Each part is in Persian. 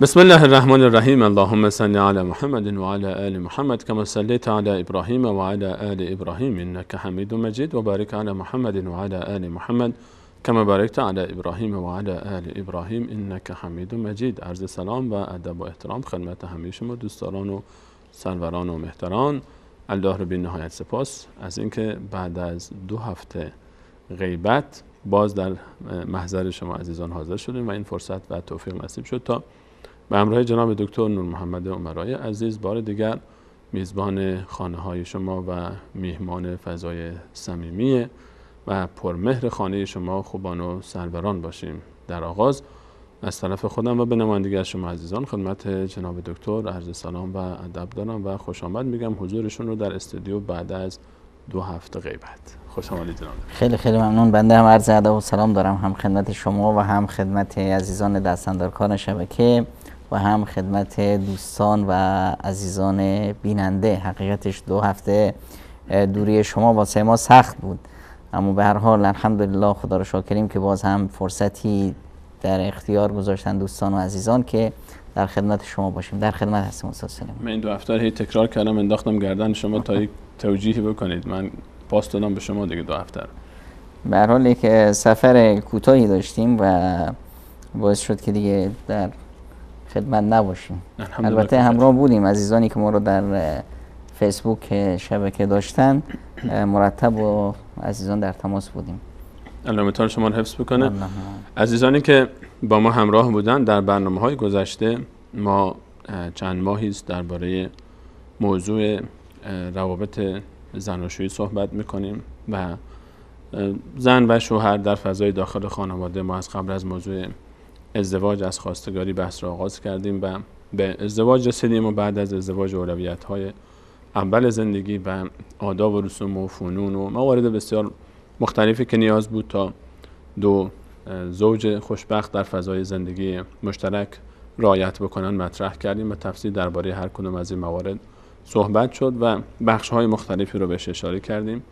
بسم الله الرحمن الرحیم. اللهم صل علی محمد و علی آل محمد کما صلیت علی ابراهیم و علی آل ابراهیم انک حمید مجید و بارک علی محمد و علی آل محمد کما بارکت علی ابراهیم و علی آل ابراهیم انک حمید مجید. عرض سلام و ادب و احترام خدمت همه شما دوستداران و سروران و مهتران. الله رو بی نهایت سپاس از اینکه بعد از 2 هفته غیبت باز در محضر شما عزیزان حاضر شدیم و این فرصت و توفیق نصیب شد تا به همراه جناب دکتر نور محمد عمرایی عزیز بار دیگر میزبان خانه های شما و میهمان فضای صمیمی و پرمهر خانه شما خوبان و سروران باشیم. در آغاز از طرف خودم و به نمایندگی از شما عزیزان خدمت جناب دکتر عرض سلام و ادب دارم و خوش آمد میگم حضورشون رو در استودیو بعد از 2 هفته غیبت. خوش آمدید جناب. خیلی خیلی ممنون. بنده هم عرض ادب و سلام دارم، هم خدمت شما و هم خدمت عزیزان دستاندرکار شبکه و هم خدمت دوستان و عزیزان بیننده. حقیقتش 2 هفته دوری شما واسه ما سخت بود، اما به هر حال الحمدلله خدا رو شاکریم که باز هم فرصتی در اختیار گذاشتن دوستان و عزیزان که در خدمت شما باشیم. در خدمت هستیم استاد سلیمانی. من این 2 هفته هی تکرار کردم، انداختم گردن شما تا یک توجیهی بکنید. من پاس دادم به شما دیگه 2 هفته. به هر حال یک سفر کوتاهی داشتیم و باعث شد که دیگه در خدمت نباشیم. البته همراه بودیم، عزیزانی که ما رو در فیسبوک شبکه داشتن مرتب و عزیزان در تماس بودیم. الله امیدوارم شما رو حفظ بکنه. عزیزانی که با ما همراه بودن در برنامه‌های گذشته، ما چند ماهی است درباره موضوع روابط زناشویی صحبت می‌کنیم و زن و شوهر در فضای داخل خانواده. ما از قبل از موضوع ازدواج از خواستگاری بحث را آغاز کردیم و به ازدواج رسیدیم و بعد از ازدواج اولویت‌های اول زندگی و آداب و رسوم و فنون و موارد بسیار مختلفی که نیاز بود تا 2 زوج خوشبخت در فضای زندگی مشترک رعایت بکنن مطرح کردیم و تفصیل درباره هر کدوم از این موارد صحبت شد و بخش‌های مختلفی رو بهش اشاره کردیم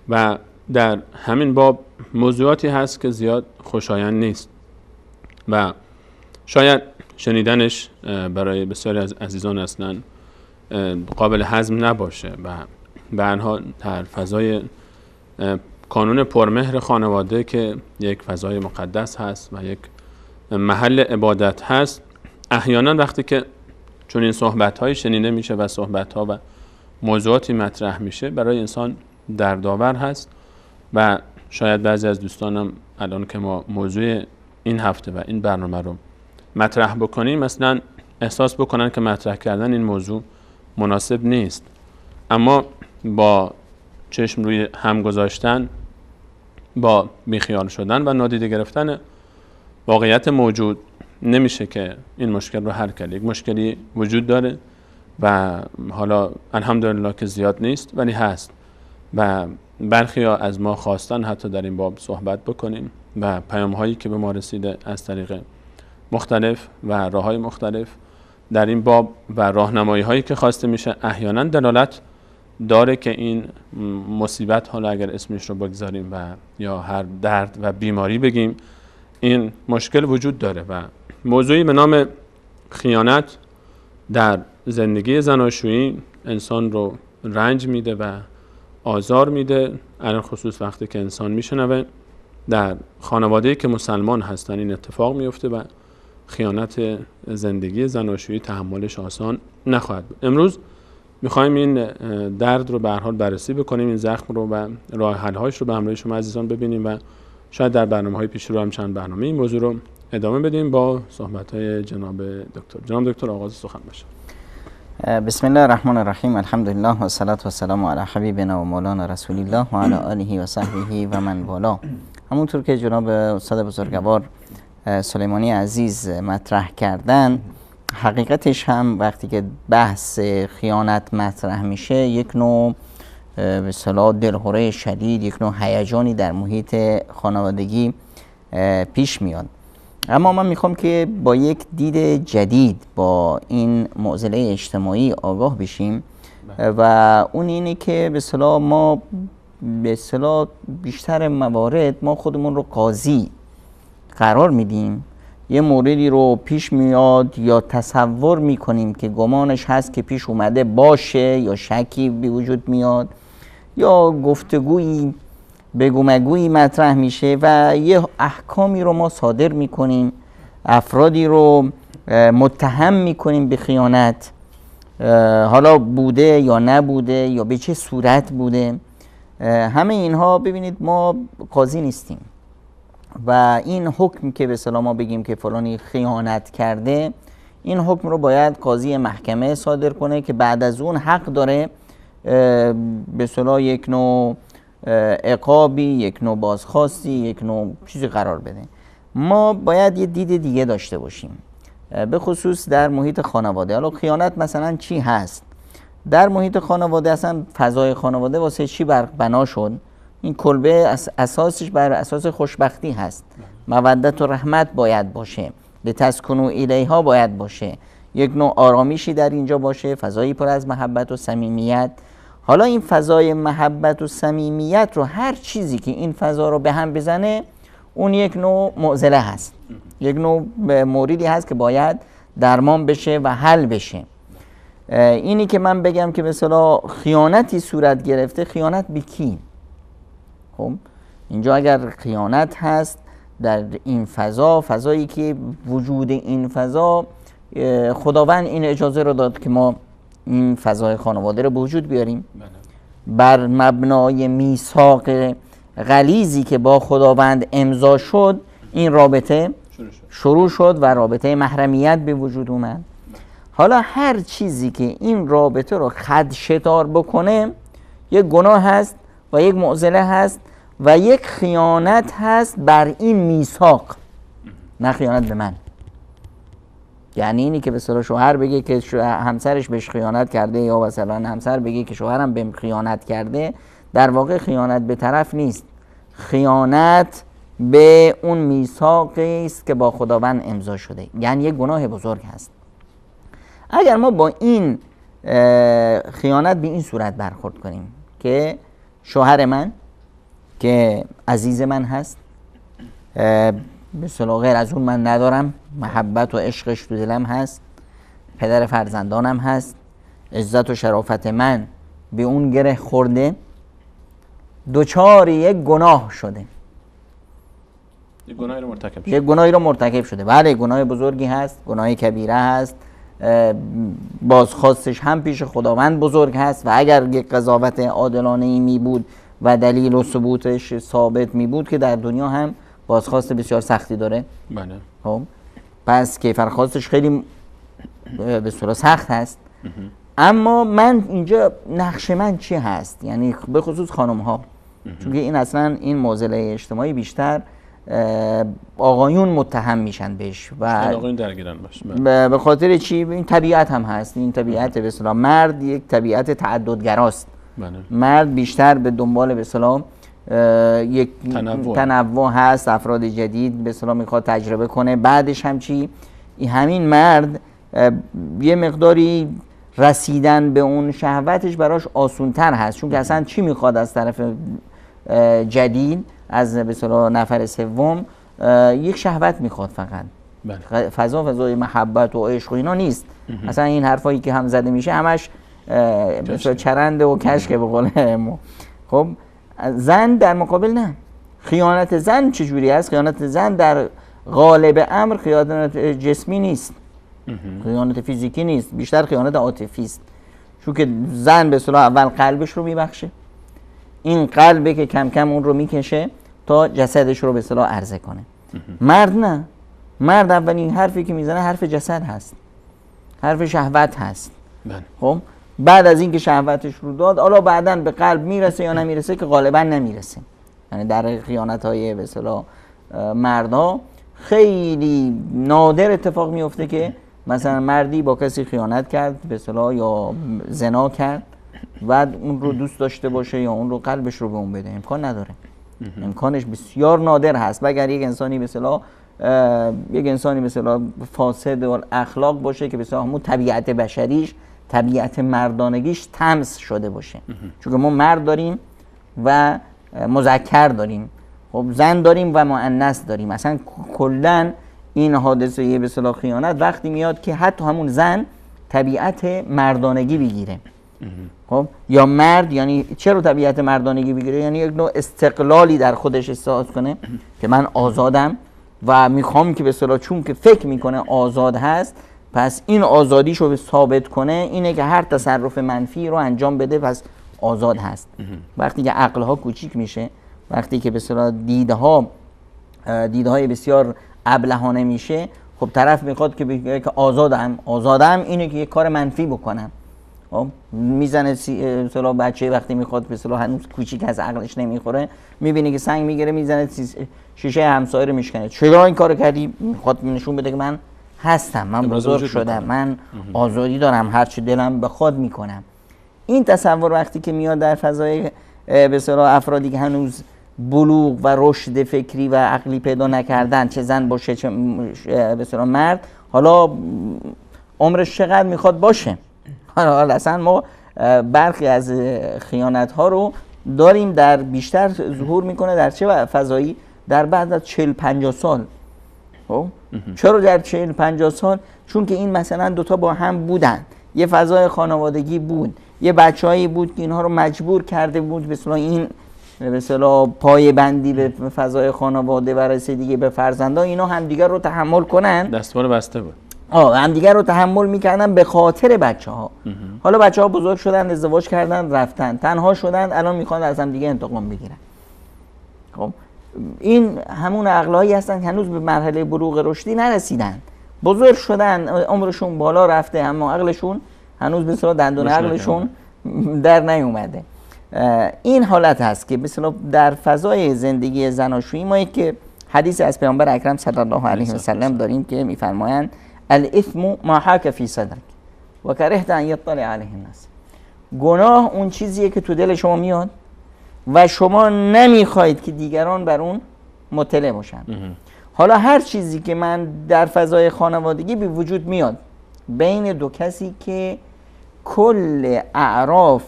و در همین باب موضوعاتی هست که زیاد خوشایند نیست و شاید شنیدنش برای بسیاری از عزیزان اصلا قابل هضم نباشه و به هر حال در فضای کانون پرمهر خانواده که یک فضای مقدس هست و یک محل عبادت هست، احیانا وقتی که چون این صحبت‌های شنیده میشه و صحبت‌ها و موضوعاتی مطرح میشه برای انسان دردآور هست و شاید بعضی از دوستانم الان که ما موضوع این هفته و این برنامه رو مطرح بکنیم مثلا احساس بکنن که مطرح کردن این موضوع مناسب نیست، اما با چشم روی هم گذاشتن، با بیخیال شدن و نادیده گرفتن واقعیت موجود نمیشه که این مشکل رو حل کرد. یک مشکلی وجود داره و حالا الحمدلله که زیاد نیست ولی هست و برخی‌ها از ما خواستن حتی در این باب صحبت بکنیم و پیام‌هایی که به ما رسیده از طریق مختلف و راه‌های مختلف در این باب و راهنمایی‌هایی که خواسته میشه احیانا دلالت داره که این مصیبت، حالا اگر اسمش رو بگذاریم و یا هر درد و بیماری بگیم، این مشکل وجود داره و موضوعی به نام خیانت در زندگی زناشویی انسان رو رنج میده و آزار میده، علل خصوص وقتی که انسان میشنوه در خانواده‌ای که مسلمان هستن این اتفاق میفته و خیانت زندگی زناشویی تحملش آسان نخواهد بود. امروز میخوایم این درد رو به هر حال بررسی بکنیم، این زخم رو و راه حل‌هاش رو به همراه شما عزیزان ببینیم و شاید در برنامه‌های پیش رو هم چند برنامه این موضوع رو ادامه بدیم با صحبت‌های جناب دکتر. جناب دکتر آغاز سخن باشه. بسم الله الرحمن الرحیم. الحمدلله و الصلاة و السلام علی حبیبنا و مولانا رسول الله و علی آله و صحبه و من والا. همونطور که جناب استاد بزرگوار سلیمانی عزیز مطرح کردن، حقیقتش هم وقتی که بحث خیانت مطرح میشه یک نوع به اصطلاح دلهره شدید، یک نوع هیجانی در محیط خانوادگی پیش میاد. اما من میخوام که با یک دید جدید با این معضله اجتماعی آگاه بشیم و اون اینه که به اصطلاح ما بیشتر موارد ما خودمون رو قاضی قرار میدیم یه موردی رو پیش میاد یا تصور میکنیم که گمانش هست که پیش اومده باشه یا شکی به وجود میاد یا گفتگویی بگو مگویی مطرح میشه و یه احکامی رو ما صادر میکنیم، افرادی رو متهم میکنیم به خیانت، حالا بوده یا نبوده یا به چه صورت بوده. همه اینها ببینید ما قاضی نیستیم و این حکم که به اصطلاح ما بگیم که فلانی خیانت کرده، این حکم رو باید قاضی محکمه صادر کنه که بعد از اون حق داره به اصطلاح یک نوع عقابی، یک نوع بازخواستی، یک نوع چیزی قرار بده. ما باید یه دید دیگه داشته باشیم، به خصوص در محیط خانواده. حالا خیانت مثلا چی هست؟ در محیط خانواده اصلا فضای خانواده واسه چی بنا شد؟ این کلبه اساسش بر اساس خوشبختی هست. مودت و رحمت باید باشه، لتسکنوا الیها باید باشه، یک نوع آرامیشی در اینجا باشه، فضایی پر از محبت و صمیمیت. حالا این فضای محبت و صمیمیت رو هر چیزی که این فضا رو به هم بزنه اون یک نوع معضله هست، یک نوع موردی هست که باید درمان بشه و حل بشه. اینی که من بگم که مثلا خیانتی صورت گرفته، خیانت به کی؟ خب اینجا اگر خیانت هست در این فضا، فضایی که وجود این فضا خداوند این اجازه رو داد که ما این فضای خانواده رو به وجود بیاریم، بر مبنای میثاق غلیظی که با خداوند امضا شد این رابطه شروع شد و رابطه محرمیت به وجود اومد. حالا هر چیزی که این رابطه رو خدشه‌دار بکنه یک گناه هست و یک معضله هست و یک خیانت هست بر این میثاق، نه خیانت به من. یعنی اینی که به اصطلاح شوهر بگه که همسرش بهش خیانت کرده یا مثلا همسر بگه که شوهرم بهم خیانت کرده، در واقع خیانت به طرف نیست، خیانت به اون میثاقی است که با خداوند امضا شده، یعنی یک گناه بزرگ هست. اگر ما با این خیانت به این صورت برخورد کنیم که شوهر من که عزیز من هست، به اصطلاح غیر از اون من ندارم، محبت و عشقش تو دلم هست، پدر فرزندانم هست، عزت و شرافت من به اون گره خورده، دوچار یک گناه شده، یک گناهی رو مرتکب شده. یک گناهی رو مرتکب شده. بله گناه بزرگی هست، گناه کبیره هست، بازخواستش هم پیش خداوند بزرگ هست و اگر یک قضاوت عادلانه ای می بود و دلیل و ثبوتش ثابت می بود که در دنیا هم بازخواست بسیار سختی داره. بله. خب پس کیفرخواستش خیلی به صورت سخت هست. اما من اینجا نقش من چی هست؟ یعنی به خصوص خانم ها، چون این اصلا این معضله اجتماعی بیشتر آقایون متهم میشن بهش و آقایون درگیرن باشه. به خاطر چی؟ این طبیعت هم هست، این طبیعت به اصطلاح مرد یک طبیعت تعددگراست. بله. مرد بیشتر به دنبال به اصطلاح یک تنوع هست، افراد جدید به اصطلاح میخواد تجربه کنه. بعدش هم چی؟ همین مرد یه مقداری رسیدن به اون شهوتش براش آسونتر هست، چون که اصلا چی میخواد از طرف جدید، از به اصطلاح نفر سوم یک شهوت میخواد فقط. بله. فضای محبت و عشق و اینا نیست. اصلا این حرفایی که هم زده میشه همش مثلا چرنده و کشکه به قول ما. خب زن در مقابل نه. خیانت زن چجوری است؟ خیانت زن در غالب امر خیانت جسمی نیست، خیانت فیزیکی نیست، بیشتر خیانت عاطفی است. چون که زن به اصطلاح اول قلبش رو میبخشه، این قلبه که کم کم اون رو میکشه تا جسدش رو به اصطلاح عرضه کنه. مرد نه، مرد اولین حرفی که میزنه حرف جسد هست، حرف شهوت هست. خب بعد از اینکه شهوتش رو داد، حالا بعداً به قلب میرسه یا نمیرسه که غالبا نمیرسه. یعنی در خیانت‌های به اصطلاح مردا خیلی نادر اتفاق میفته که مثلا مردی با کسی خیانت کرد به اصطلاح یا زنا کرد بعد اون رو دوست داشته باشه یا اون رو قلبش رو به اون بده. امکان نداره. امکانش بسیار نادر هست. مگر یک انسانی به اصطلاح فاسد و اخلاق باشه که به اصطلاح همون طبیعت بشریش، طبیعت مردانگیش طمس شده باشه. چون که ما مرد داریم و مذکر داریم، خب زن داریم و مؤنث داریم. اصلا کلا این حادثه به اصطلاح خیانت وقتی میاد که حتی همون زن طبیعت مردانگی بگیره. خب یا مرد، یعنی چرا طبیعت مردانگی بگیره؟ یعنی یک نوع استقلالی در خودش احساس کنه که من آزادم و میخوام که به اصطلاح چون که فکر میکنه آزاد هست، پس این آزادیشو ثابت کنه اینه که هر تصرف منفی رو انجام بده، پس آزاد هست. وقتی که عقلها کوچیک میشه، وقتی که به اصطلاح دیدهای بسیار ابلهانه میشه، خب طرف میخواد که بگه که آزادم اینه که یک کار منفی بکنم. خب میزنه مثلا بچه وقتی میخواد به اصطلاح هنوز کوچیک از عقلش نمیخوره، میبینه که سنگ میگیره میزنه شیشه همسایه رو میشکنه. چرا این کارو کردی؟ میخواد نشون بده که من هستم، من بزرگ شدم، من آزادی دارم، هر چی دلم بخواد میکنم. این تصور وقتی که میاد در فضای به اصطلاح افرادی که هنوز بلوغ و رشد فکری و عقلی پیدا نکردن، چه زن باشه چه به اصطلاح مرد، حالا عمرش چقدر میخواد باشه. حالا اصلا ما برخی از خیانت ها رو داریم در بیشتر ظهور میکنه در چه فضایی؟ در بعد از 40-50 سال. چرا در 40-50 سال؟ چون که این مثلا دوتا با هم بودن، یه فضای خانوادگی بود، یه بچه‌ای بود که اینها رو مجبور کرده بود به اصطلاح این به اصطلاح پایه بندی به فضای خانواده و رسیدگی به فرزندان، اینا همدیگر رو تحمل کنن. دستمال بسته بود. همدیگر رو تحمل میکردن به خاطر بچه‌ها. حالا بچه‌ها بزرگ شدن، ازدواج کردن، رفتن، تنها شدن، الان میخوان از هم دیگه انتقام بگیرن. خب این همون عقلایی هستن که هنوز به مرحله بلوغ رشدی نرسیدن، بزرگ شدن، عمرشون بالا رفته، اما عقلشون هنوز به اصطلاح دندون عقلشون در نیومده. این حالت هست که به اصطلاح در فضای زندگی زناشویی ما یک حدیث از پیامبر اکرم صلی الله علیه و سلم داریم که میفرمایند الاثم ما حاک فی صدرک و کرهت ان یطلع علیه الناس. گناه اون چیزیه که تو دل شما میاد و شما نمیخواید که دیگران بر اون مطلع باشن. حالا هر چیزی که من در فضای خانوادگی به وجود میاد بین دو کسی که کل اعراف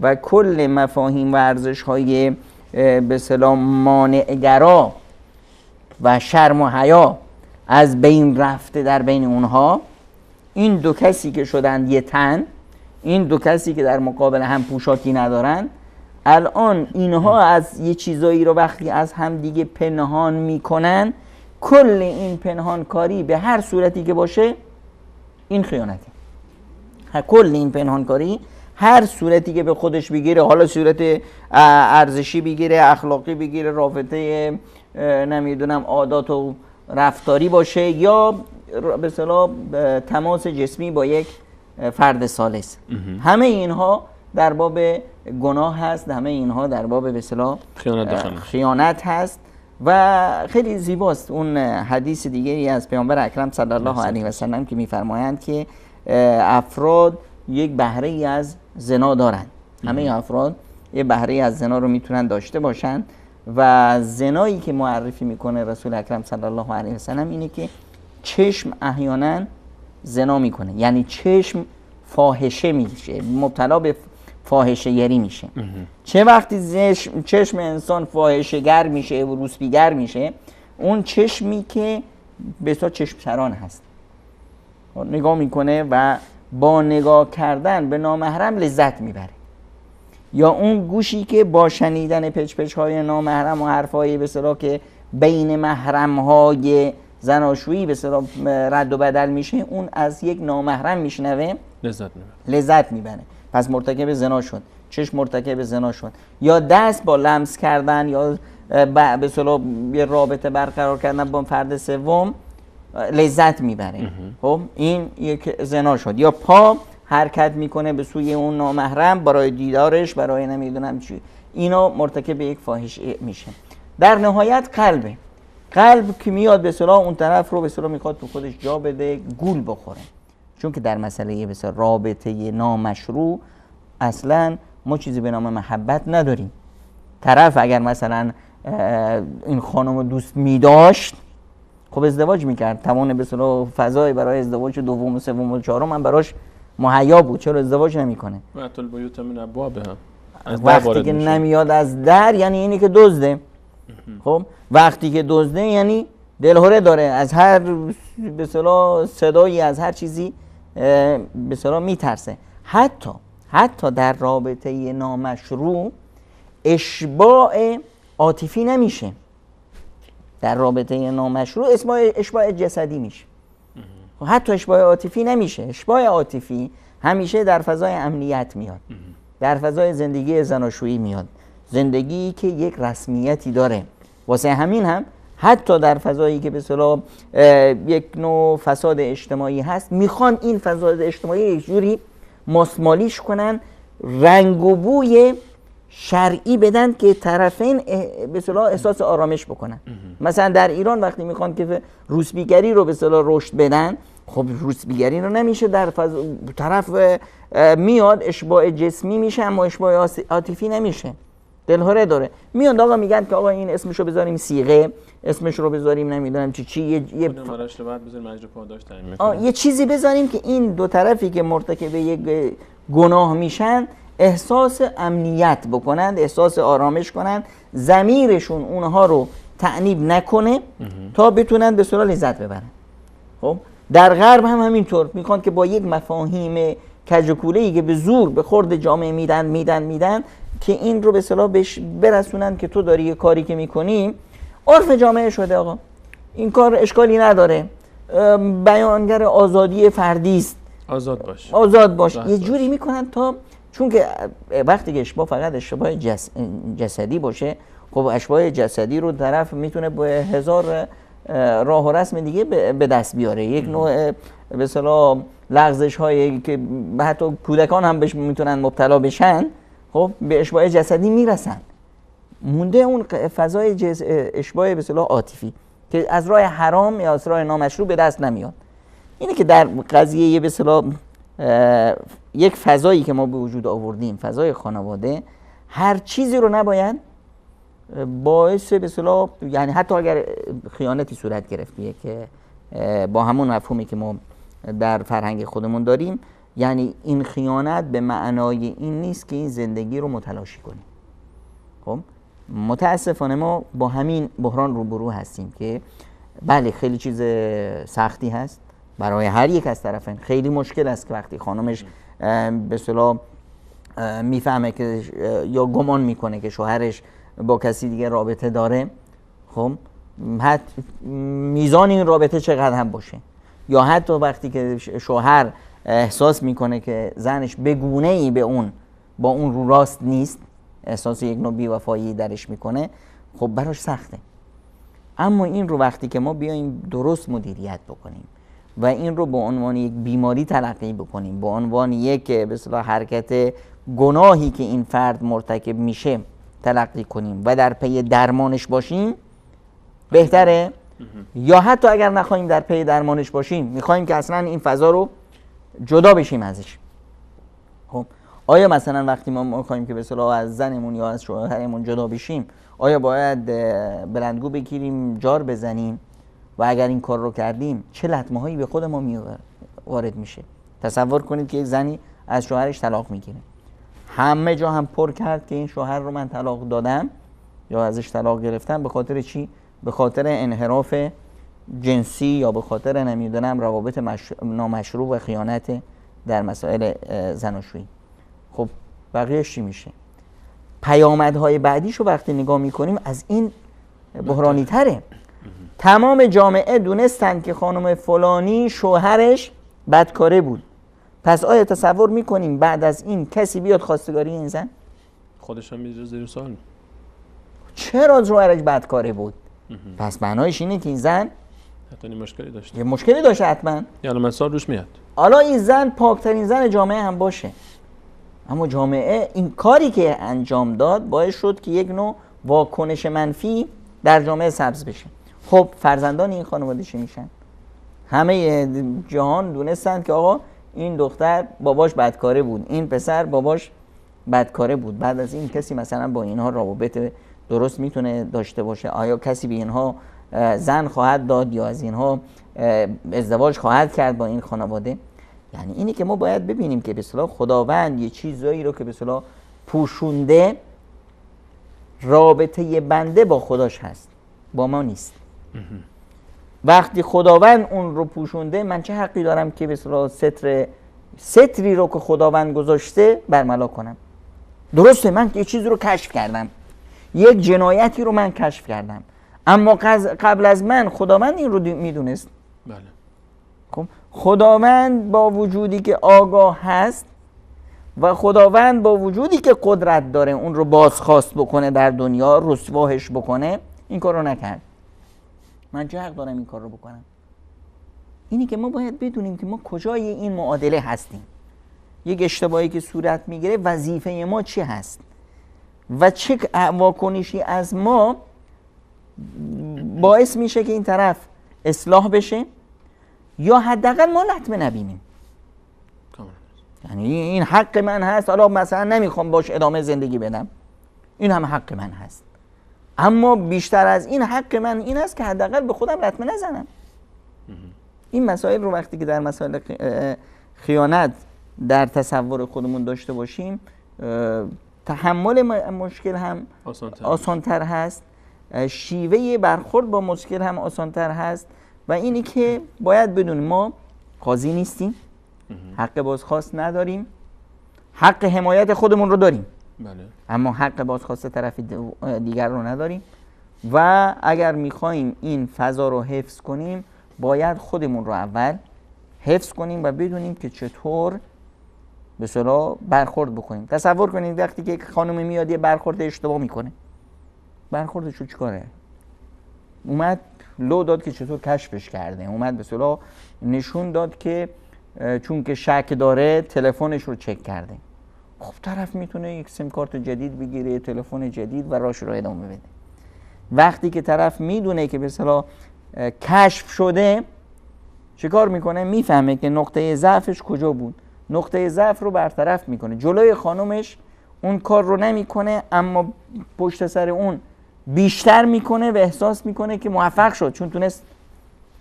و کل مفاهیم و ارزش‌های به اصطلاح مانع‌گرا و شرم و حیا از بین رفته در بین اونها، این دو کسی که شدند یه تن، این دو کسی که در مقابل هم پوشاکی ندارن، الان اینها از یه چیزایی رو وقتی از هم دیگه پنهان میکنن، کل این پنهانکاری به هر صورتی که باشه این خیانته. کل این پنهانکاری هر صورتی که به خودش بگیره، حالا صورت ارزشی بگیره، اخلاقی بگیره، رابطه نمیدونم عادات و رفتاری باشه، یا به اصطلاح تماس جسمی با یک فرد ثالث، همه اینها در باب گناه هست، همه اینها در باب به اصطلاح خیانت هست. و خیلی زیباست اون حدیث دیگری از پیامبر اکرم صلی الله علیه و سلم که میفرمایند که افراد یک بهره ای از زنا دارند. همه افراد یک بهره ای از زنا رو میتونن داشته باشن و زنایی که معرفی میکنه رسول اکرم صلی الله علیه و سلم اینه که چشم احیانا زنا میکنه، یعنی چشم فاحشه میشه، مبتلا به فاحشه گری میشه. چه وقتی چشم انسان فاحشه گر میشه و روسپیگر میشه؟ اون چشمی که به اصطلاح چشم سران هست، نگاه میکنه و با نگاه کردن به نامحرم لذت میبره، یا اون گوشی که با شنیدن پچ های نامحرم و حرفای به اصطلاح که بین محرم های زناشویی به اصطلاح رد و بدل میشه، اون از یک نامحرم میشنوه لذت میبره، پس مرتکب زنا شد، چشم مرتکب زنا شد. یا دست با لمس کردن یا به اصطلاح یه رابطه برقرار کردن با فرد سوم لذت میبره، خب این یک زنا شد. یا پا حرکت میکنه به سوی اون نامحرم برای دیدارش، برای نمیدونم چی، اینا مرتکب یک فاحشه میشه. در نهایت قلب که میاد به اصطلاح اون طرف رو به اصطلاح میخواد تو خودش جا بده، گول بخوره، چون که در مسئله به اصطلاح رابطه نامشروع اصلا ما چیزی به نام محبت نداریم. طرف اگر مثلا این خانم دوست میداشت، خب ازدواج میکرد، توان به اصطلاح فضای برای ازدواج دوم و سوم و چهارم هم براش مهیا بود، چرا ازدواج نمیکنه؟ وقتی که نمیاد از در یعنی اینی که دزده. خب وقتی که دزده یعنی دلهره داره، از هر به اصطلاح صدایی، از هر چیزی به اصطلاح میترسه. حتی در رابطه نامشروع اشباع عاطفی نمیشه. در رابطه نامشروع اشباع جسدی میشه. حتی اشباع عاطفی نمیشه. اشباع عاطفی همیشه در فضای امنیت میاد، در فضای زندگی زناشویی میاد، زندگی که یک رسمیتی داره. واسه همین هم حتی در فضایی که به اصطلاح یک نوع فساد اجتماعی هست، میخوان این فساد اجتماعی یک جوری ماسمالیش کنن، رنگ و بوی شرعی بدن که طرفین به اصطلاح احساس آرامش بکنن. مثلا در ایران وقتی میخوان که روسبیگری رو به اصطلاح رشد بدن، خب روسبیگری رو نمیشه در طرف میاد اشباع جسمی میشه اما اشباع عاطفی نمیشه. دلهره داره، میاد آقا میگن که آقا این اسمشو بذاریم صیغه، اسمش رو بذاریم نمیدونم چی یه چیزی بذاریم که این دو طرفی که مرتکب یک گناه میشن احساس امنیت بکنند، احساس آرامش کنند، ضمیرشون اونها رو تأنیب نکنه تا بتونن به اصطلاح لذت ببرن. خب در غرب هم همینطور میخوان که با یک مفاهیم کج و کوله‌ای که به زور به خورد جامعه میدن که این رو به اصطلاح بهش برسونن که تو داری یه کاری که میکنی عرف جامعه شده، آقا این کار اشکالی نداره، بیانگر آزادی فردی است، آزاد باش. یه جوری میکنن تا چون که وقتی که اشباع فقط اشباع جسدی باشه، خب اشباع جسدی رو طرف میتونه با هزار راه و رسم دیگه به دست بیاره. یک نوع به اصطلاح لغزش هایی که حتی کودکان هم بهش میتونن مبتلا بشن، خب به اشباع جسدی میرسن. مونده اون فضای اشباع به اصطلاح عاطفی که از راه حرام یا از راه نامشروع به دست نمیاد. اینه که در قضیه به اصطلاح یک فضایی که ما به وجود آوردیم، فضای خانواده، هر چیزی رو نباید باعث به اصطلاح، یعنی حتی اگر خیانتی صورت گرفته که با همون مفهومی که ما در فرهنگ خودمون داریم، یعنی این خیانت به معنای این نیست که این زندگی رو متلاشی کنیم. خب متاسفانه ما با همین بحران روبرو هستیم که بله خیلی چیز سختی هست برای هر یک از طرفین. خیلی مشکل است که وقتی خانمش به اصطلاح میفهمه که یا گمان میکنه که شوهرش با کسی دیگه رابطه داره، خب میزان این رابطه چقدر هم باشه، یا حتی وقتی که شوهر احساس میکنه که زنش بگونه‌ای به اون با اون رو راست نیست، احساس یک نوع بی‌وفایی درش میکنه، خب براش سخته. اما این رو وقتی که ما بیایم درست مدیریت بکنیم و این رو به عنوان یک بیماری تلقی بکنیم، به عنوان یک به اصطلاح حرکت گناهی که این فرد مرتکب میشه تلقی کنیم و در پی درمانش باشیم، بهتره. یا حتی اگر نخواهیم در پی درمانش باشیم، میخوایم که اصلا این فضا رو جدا بشیم ازش، خب آیا مثلا وقتی ما میخوایم که به اصطلاح از زنمون یا از شوهرمون جدا بشیم، آیا باید بلندگو بگیریم جار بزنیم و اگر این کار رو کردیم چه لطمه هایی به خود ما وارد میشه؟ تصور کنید که یک زنی از شوهرش طلاق میگیره، همه جا هم پر کرد که این شوهر رو من طلاق دادم یا ازش طلاق گرفتم به خاطر چی؟ به خاطر انحراف جنسی یا به خاطر نمیدونم روابط نامشروع و خیانت در مسائل زناشویی. خب بقیه‌اش چی میشه؟ پیامدهای بعدیشو وقتی نگاه میکنیم از این بحرانی تره. تمام جامعه دونستن که خانم فلانی شوهرش بدکاره بود، پس آیا تصور میکنیم بعد از این کسی بیاد خواستگاری این زن؟ خودش هم میذاره زیر سوال. چرا شوهرش بدکاره بود؟ پس معنایش اینه که این زن حتما مشکلی داشته. یه مشکلی داشته حتما. یعنی مثال روش میاد. حالا این زن پاکترین زن جامعه هم باشه، اما جامعه این کاری که انجام داد باعث شد که یک نوع واکنش منفی در جامعه سبز بشه. خب فرزندان این خانواده چی میشن؟ همه جهان دونستن که آقا این دختر باباش بدکاره بود، این پسر باباش بدکاره بود. بعد از این کسی مثلا با اینها روابط درست میتونه داشته باشه؟ آیا کسی به اینها زن خواهد داد یا از اینها ازدواج خواهد کرد با این خانواده؟ یعنی اینی که ما باید ببینیم که به اصطلاح خداوند یه چیزایی رو که به اصطلاح پوشونده، رابطه بنده با خداش هست، با ما نیست. وقتی خداوند اون رو پوشونده، من چه حقی دارم که به اصطلاح ستری رو که خداوند گذاشته برملا کنم؟ درسته من یه چیزی رو کشف کردم، یک جنایتی رو من کشف کردم، اما قبل از من خداوند این رو میدونست. بله. خب خداوند با وجودی که آگاه هست و خداوند با وجودی که قدرت داره اون رو بازخواست بکنه در دنیا، رسواهش بکنه، این کار رو نکرد. من چه حق دارم این کار رو بکنم؟ اینی که ما باید بدونیم که ما کجای این معادله هستیم. یک اشتباهی که صورت میگیره وظیفه ما چی هست و چه واکنشی از ما باعث میشه که این طرف اصلاح بشه یا حداقل ما لطمه نبینیم. یعنی این حق من هست، حالا مثلا نمیخوام باش ادامه زندگی بدم، این هم حق من هست، اما بیشتر از این حق من این است که حداقل به خودم لطمه نزنم. این مسائل رو وقتی که در مسائل خیانت در تصور خودمون داشته باشیم، تحمل مشکل هم آسانتر هست، شیوه برخورد با مشکل هم آسانتر هست و اینی که باید بدونیم ما قاضی نیستیم، حق بازخواست نداریم، حق حمایت خودمون رو داریم، بله. اما حق بازخواست طرف دیگر رو نداریم و اگر میخوایم این فضا رو حفظ کنیم باید خودمون رو اول حفظ کنیم و بدونیم که چطور به اصطلاح برخورد بکنیم. تصور کنید وقتی که یک خانم میاد یه برخورد اشتباه میکنه، برخوردش رو چیکاره؟ اومد لو داد که چطور کشفش کرده، اومد به اصطلاح نشون داد که چون که شک داره تلفنش رو چک کرده. خب طرف میتونه یک سیم کارت جدید بگیره، تلفن جدید و راش رو ادامه بده. وقتی که طرف میدونه که به اصطلاح کشف شده، چیکار میکنه؟ میفهمه که نقطه ضعفش کجا بود، نقطه ضعف رو برطرف میکنه. جلوی خانومش اون کار رو نمیکنه، اما پشت سر اون بیشتر میکنه و احساس میکنه که موفق شد چون تونست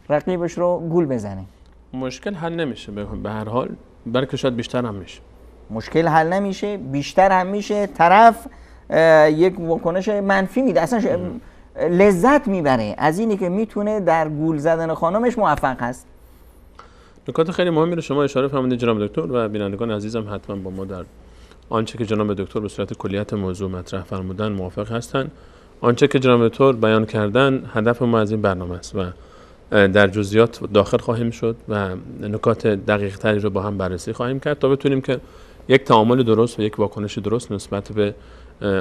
رقیبش رو گول بزنه. مشکل حل نمیشه به هر حال، بلکه شاید بیشتر هم میشه. مشکل حل نمیشه، بیشتر هم میشه. طرف یک واکنش منفی میده، اصلا لذت میبره از اینی که میتونه در گول زدن خانمش موفق هست. نکات خیلی مهمی رو شما اشاره فرمودید جناب دکتر و بینندگان عزیزم حتما با ما در آنچه که جناب دکتر به صورت کلیت موضوع مطرح فرمودن موافق هستند. آنچه که جناب دکتر بیان کردن هدف ما از این برنامه است و در جزئیات داخل خواهیم شد و نکات دقیق تری رو با هم بررسی خواهیم کرد تا بتونیم که یک تعامل درست و یک واکنش درست نسبت به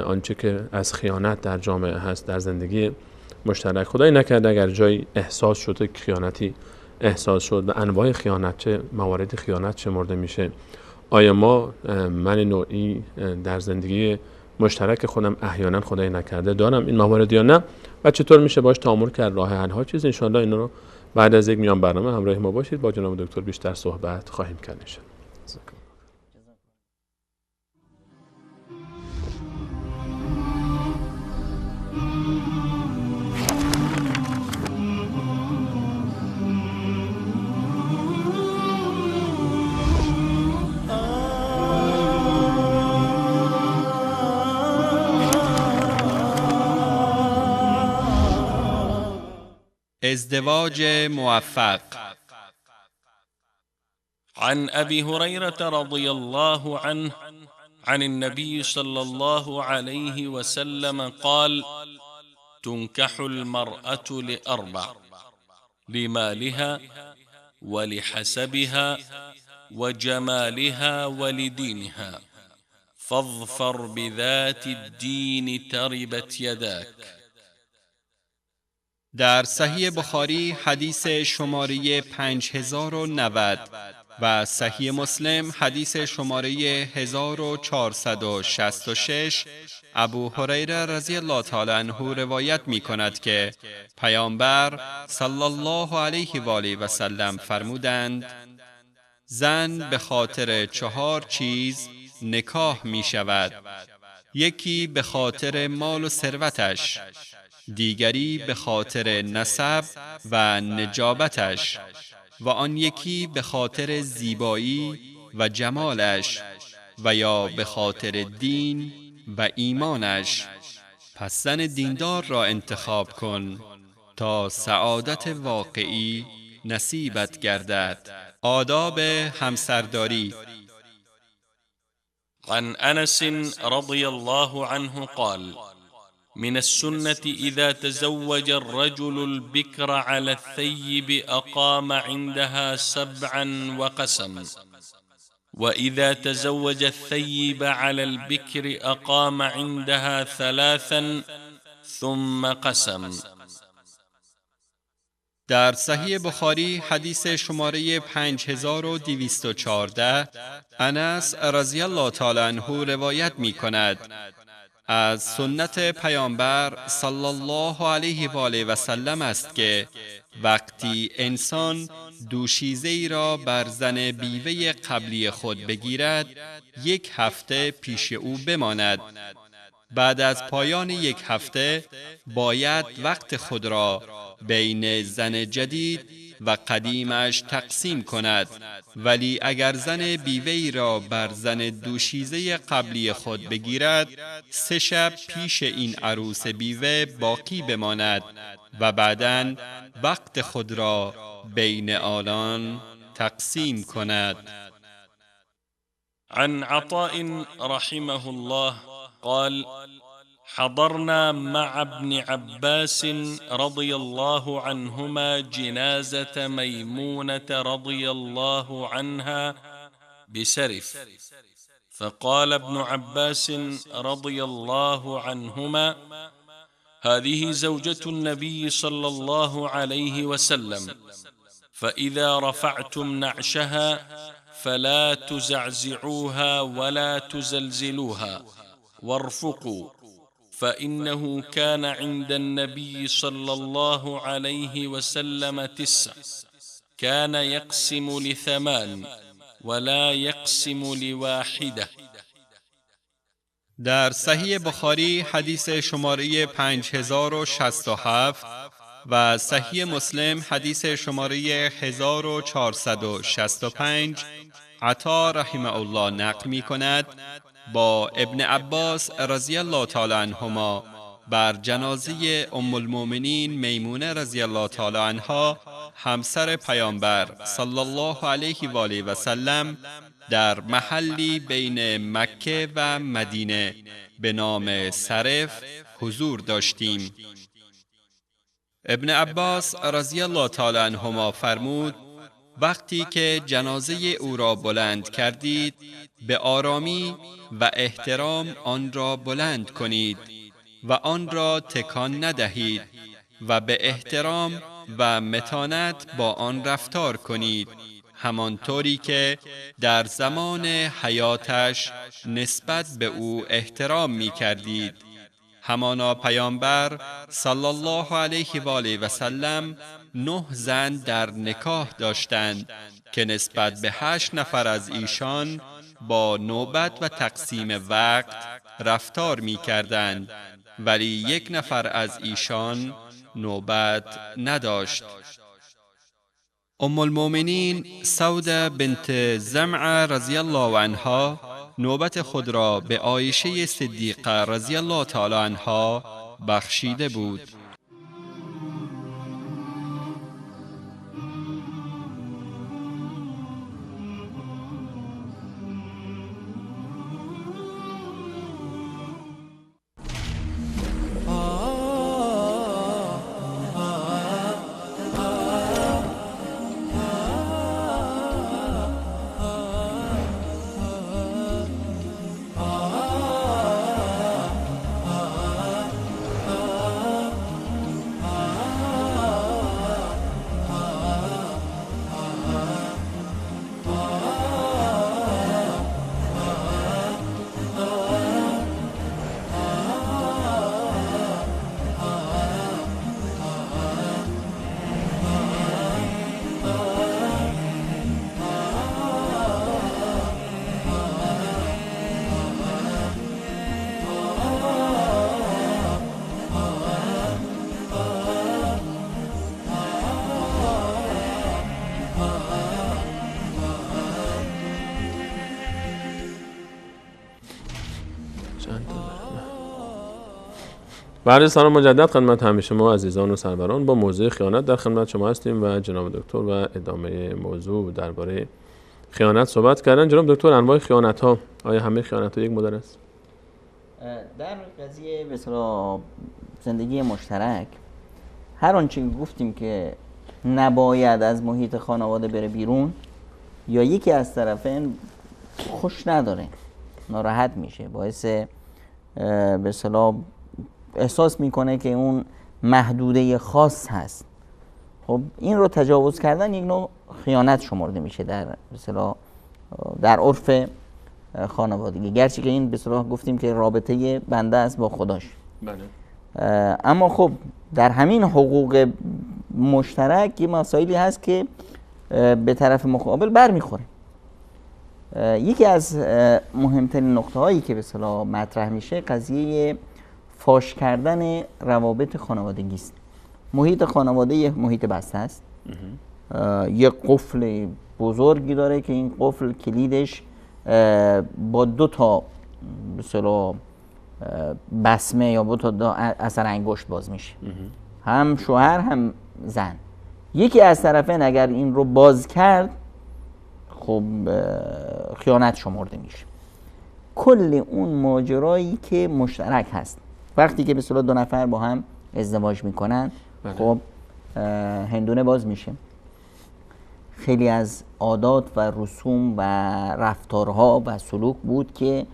آنچه که از خیانت در جامعه هست در زندگی مشترک، خدای نکرده اگر جایی احساس شده که خیانتی احساس شد و انواع خیانت، چه موارد خیانت شمرده میشه، آیا ما من نوعی در زندگی مشترک خودم احیانا خدای نکرده دارم این موارد یا نه و چطور میشه باش تعامل کرد، راه حل ها چیز. ان شاء الله اینا رو بعد از یک میان برنامه همراه ما باشید، با جناب دکتر بیشتر صحبت خواهیم کرد ان شاء الله. ازدواج موفق. عن أبي هريرة رضي الله عنه عن النبي صلى الله عليه وسلم قال: تنكح المرأة لأربع: لمالها ولحسبها وجمالها ولدينها، فاظفر بذات الدين تربت يداك. در صحیح بخاری حدیث شماره 5090 و صحیح مسلم حدیث شماره 1466 ابو هریره رضی الله تعالی عنه روایت می کند که پیامبر صلی الله علیه و آله و سلم فرمودند: زن به خاطر 4 چیز نکاح می شود. یکی به خاطر مال و ثروتش، دیگری به خاطر نسب و نجابتش و آن یکی به خاطر زیبایی و جمالش و یا به خاطر دین و ایمانش. پس زن دیندار را انتخاب کن تا سعادت واقعی نصیبت گردد. آداب همسرداری. عن أنس رضي الله عنه قال: من السنة إذا تزوج الرجل البكر على الثيب أقام عندها 7 وقسم، وإذا تزوج الثيب على البكر أقام عندها 3 ثم قسم. در صحیح بخاری حدیث شماره 5214 انس رضی الله تعالی عنه روایت می کند از سنت پیامبر صلی الله علیه و آله و سلم است که وقتی انسان دوشیزه‌ای را بر زن بیوه قبلی خود بگیرد 1 هفته پیش او بماند. بعد از پایان 1 هفته باید وقت خود را بین زن جدید و قدیمش تقسیم کند، ولی اگر زن بیوه‌ای را بر زن دوشیزه قبلی خود بگیرد 3 شب پیش این عروس بیوه باقی بماند و بعداً وقت خود را بین آنان تقسیم کند. عن عطاء رحمه الله قال: حضرنا مع ابن عباس رضي الله عنهما جنازة ميمونة رضي الله عنها بسرف، فقال ابن عباس رضي الله عنهما: هذه زوجة النبي صلى الله عليه وسلم، فإذا رفعتم نعشها فلا تزعزعوها ولا تزلزلوها وارفقوا، فإنه كان عند النبي صلى الله عليه وسلم 9، كان يقسم ل8 ولا يقسم ل1. در صحیح بخاری حدیث شماره 5067 و صحیح مسلم حدیث شماره 1465 عطا رحمه الله نقل می کند با ابن عباس رضی الله تعالی عنهما بر جنازه ام المؤمنین میمونه رضی الله تعالی عنها همسر پیامبر صلی الله علیه و آله و سلم در محلی بین مکه و مدینه به نام سرف حضور داشتیم. ابن عباس رضی الله تعالی عنهما فرمود: وقتی که جنازه او را بلند کردید به آرامی و احترام آن را بلند کنید و آن را تکان ندهید و به احترام و متانت با آن رفتار کنید، همانطوری که در زمان حیاتش نسبت به او احترام می کردید. همانا پیامبر صلی الله علیه و آله و سلم 9 زن در نکاح داشتند که نسبت به 8 نفر از ایشان با نوبت و تقسیم وقت رفتار می کردند، ولی 1 نفر از ایشان نوبت نداشت. ام المؤمنین سوده بنت زمعه رضی الله عنها نوبت خود را به عایشه صدیقه رضی الله تعالی عنها بخشیده بود. بعد سلام مجدد خدمت همه شما عزیزان و سروران. با موضوع خیانت در خدمت شما هستیم و جناب دکتر و ادامه موضوع درباره خیانت صحبت کردن. جناب دکتر، انواع خیانت ها، آیا همه خیانت ها یک مدل است؟ در قضیه به اصطلاح زندگی مشترک هر آنچه گفتیم که نباید از محیط خانواده بره بیرون، یا یکی از طرفین خوش نداره، ناراحت میشه، باعث به اصطلاح احساس میکنه که اون محدوده خاص هست، خب این رو تجاوز کردن یک نوع خیانت شمرده میشه در به اصطلاح در عرف خانوادگی، گرچه که این به اصطلاح گفتیم که رابطه بنده است با خداش. بله. اما خب در همین حقوق مشترک یه مسائلی هست که به طرف مقابل برمیخوره. یکی از مهمترین نقطه هایی که به اصطلاح مطرح میشه قضیه فاش کردن روابط خانوادگی است. محیط خانواده یک محیط بسته است، یک قفل بزرگی داره که این قفل کلیدش با 2 تا به اصطلاح بسمه یا با 2 تا اثر انگشت باز میشه، هم شوهر هم زن. یکی از طرفین اگر این رو باز کرد خب خیانت شمرده میشه. کل اون ماجرایی که مشترک هست وقتی که به اصطلاح 2 نفر با هم ازدواج میکنن، خب هندونه باز میشه. خیلی از عادات و رسوم و رفتارها و سلوک بود که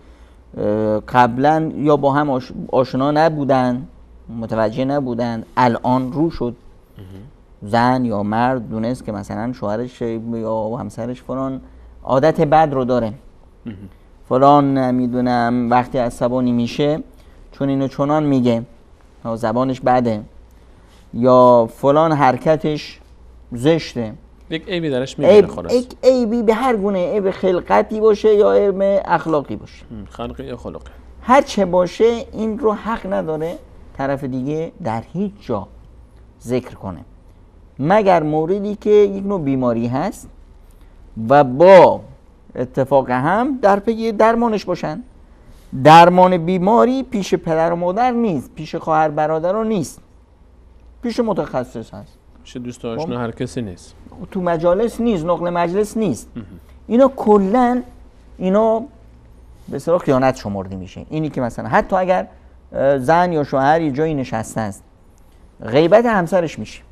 قبلا یا با هم آشنا نبودن، متوجه نبودن، الان رو شد. زن یا مرد دونست که مثلا شوهرش یا همسرش فلان عادت بد رو داره، فلان نمیدونم وقتی عصبانی میشه چون اینو چنان میگه یا زبانش بده یا فلان حرکتش زشته، یک عیبی درش میبینه. خلاص یک عیبی به هر گونه عیب خلقتی باشه یا عیب اخلاقی باشه، خلقی یا خلقی، هر چه باشه این رو حق نداره طرف دیگه در هیچ جا ذکر کنه، مگر موردی که یک نوع بیماری هست و با اتفاق هم در پی درمانش باشن. درمان بیماری پیش پدر و مادر نیست، پیش خواهر برادران نیست، پیش متخصص هست، پیش دوست و آشنا هر کسی نیست، تو مجالس نیست، نقل مجلس نیست. اینا کلن اینا به اصطلاح خیانت شمرده میشه. اینی که مثلا حتی اگر زن یا شوهر یه جایی نشسته است، غیبت همسرش میشه،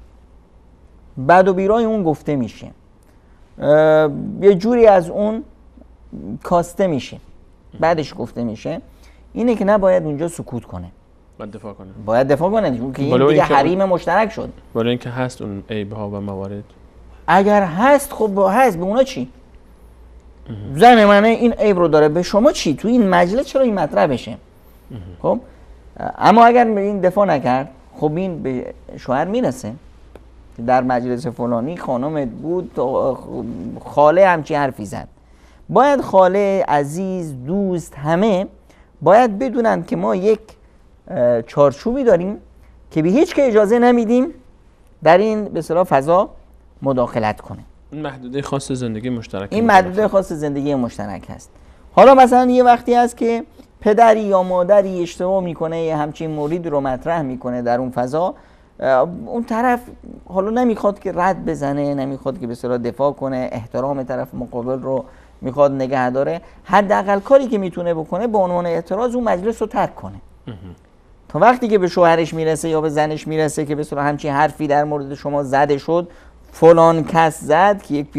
بد و بیرای اون گفته میشه، یه جوری از اون کاسته میشه، بعدش گفته میشه، اینه که نباید اونجا سکوت کنه، باید دفاع کنه، باید دفاع کنه، چون که این دیگه حریم مشترک شد. برای اینکه هست اون عیب‌ها و موارد، اگر هست خب هست، به اونا چی؟ زن منه این عیب رو داره، به شما چی؟ تو این مجلس چرا این مطرح بشه؟ خب اما اگر این دفاع نکرد، خب این به شوهر میرسه، در مجلس فلانی خانمت بود، خاله همچی حرفی زد. باید خاله، عزیز، دوست، همه باید بدونن که ما یک چارچوبی داریم که به هیچ که اجازه نمیدیم در این به اصطلاح فضا مداخلت کنه. این محدوده خاص زندگی مشترک، این محدوده خاص زندگی مشترک هست. حالا مثلا یه وقتی هست که پدری یا مادری اشتباه میکنه، یه همچین موردی رو مطرح میکنه در اون فضا، اون طرف حالا نمیخواد که رد بزنه، نمیخواد که به اصطلاح دفاع کنه، احترام طرف مقابل رو میخواد نگه داره، حداقل کاری که میتونه بکنه به عنوان اعتراض اون مجلس رو ترک کنه. تا وقتی که به شوهرش میرسه یا به زنش میرسه که به اصطلاح همچین حرفی در مورد شما زده شد، فلان کس زد که یک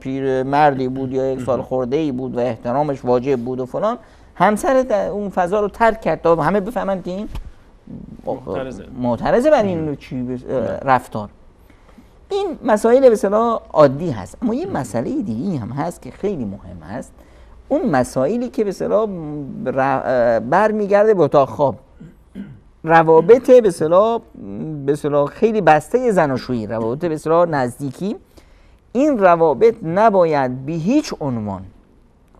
پیر مردی بود یا یک سال خورده ای بود و احترامش واجب بود و فلان، همسر اون فضا رو ترک کرد تا همه بفهمن که این معترضه بر این رفتار. این مسائل به اصطلاح عادی هست. اما یه مسئله دیگه هم هست که خیلی مهم هست، اون مسائلی که به اصطلاح برمیگرده به اتاق خواب، روابط به اصطلاح خیلی بسته زناشویی، روابط به اصطلاح نزدیکی. این روابط نباید به هیچ عنوان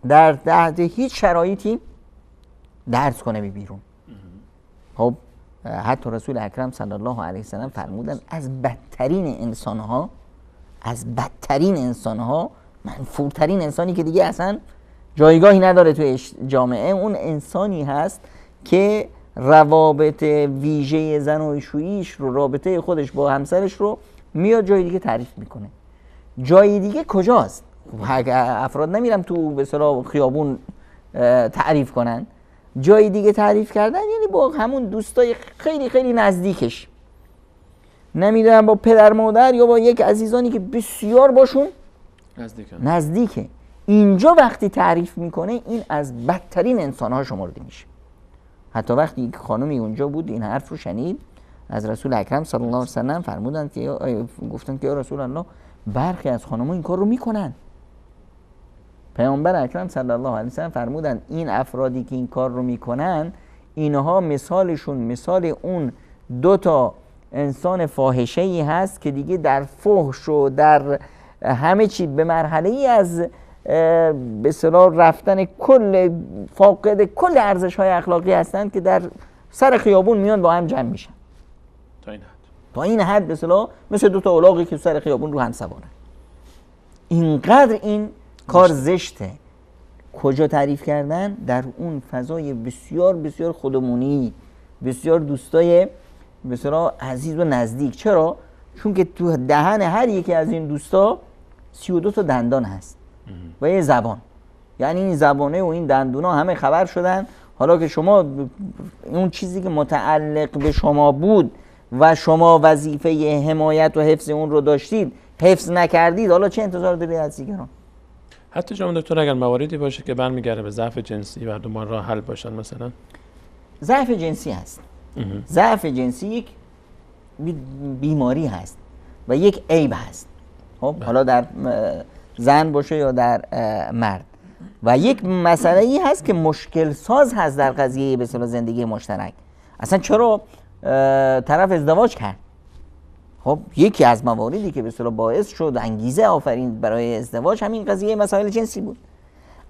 در تحت هیچ شرایطی درز کنه به بیرون. خب حتی رسول اکرم صلی الله علیه و سلم فرمودن از بدترین انسانها منفورترین انسانی که دیگه اصلا جایگاهی نداره توی جامعه، اون انسانی هست که روابط ویژه زناشوییش رو، رابطه خودش با همسرش رو میاد جای دیگه تعریف میکنه. جای دیگه کجاست؟ افراد نمیرم تو به اصطلاح خیابون تعریف کنن. جای دیگه تعریف کردن یعنی با همون دوستای خیلی خیلی نزدیکش، نمیدونم با پدر مادر یا با یک عزیزانی که بسیار باشون نزدیکه. اینجا وقتی تعریف میکنه این از بدترین انسانها شمرده میشه. حتی وقتی یک خانمی اونجا بود این حرف رو شنید از رسول اکرم صلی الله علیه و سلم، فرمودند که گفتند که یا رسول الله برخی از خانم‌ها این کار رو میکنن. پیامبر اکرم صلی الله علیه و سلم فرمودند این افرادی که این کار رو میکنن اینها مثالشون مثال اون 2 انسان فاحشه‌ای هست که دیگه در فحش و در همه چی به مرحله‌ای از به اصطلاح رفتن فاقد کل ارزش‌های اخلاقی هستند که در سر خیابون میان با هم جمع میشن. تا این حد به اصطلاح مثل 2 الاغی که سر خیابون رو هم سوارن. اینقدر این کار زشته. کجا تعریف کردن؟ در اون فضای بسیار بسیار خودمونی، بسیار دوستای به اصطلاح عزیز و نزدیک. چرا؟ چون که تو دهن هر یکی از این دوستا 32 تا دندان هست و یه زبان. یعنی این زبانه و این دندونا همه خبر شدن. حالا که شما اون چیزی که متعلق به شما بود و شما وظیفه حمایت و حفظ اون رو داشتید حفظ نکردید، حالا چه انتظار دارید از دیگران؟ حتی جناب دکتر اگر مواردی باشه که برمیگرده به ضعف جنسی و دوباره راه حل باشن، مثلا ضعف جنسی هست. ضعف جنسی یک بیماری هست و یک عیب هست. خب حالا در زن باشه یا در مرد. و یک مسئله ای هست که مشکل ساز هست در قضیه به اصطلاح زندگی مشترک. اصلا چرا طرف ازدواج کرد؟ خب یکی از مواردی که به اصطلاح باعث شد انگیزه آفرین برای ازدواج همین قضیه مسائل جنسی بود.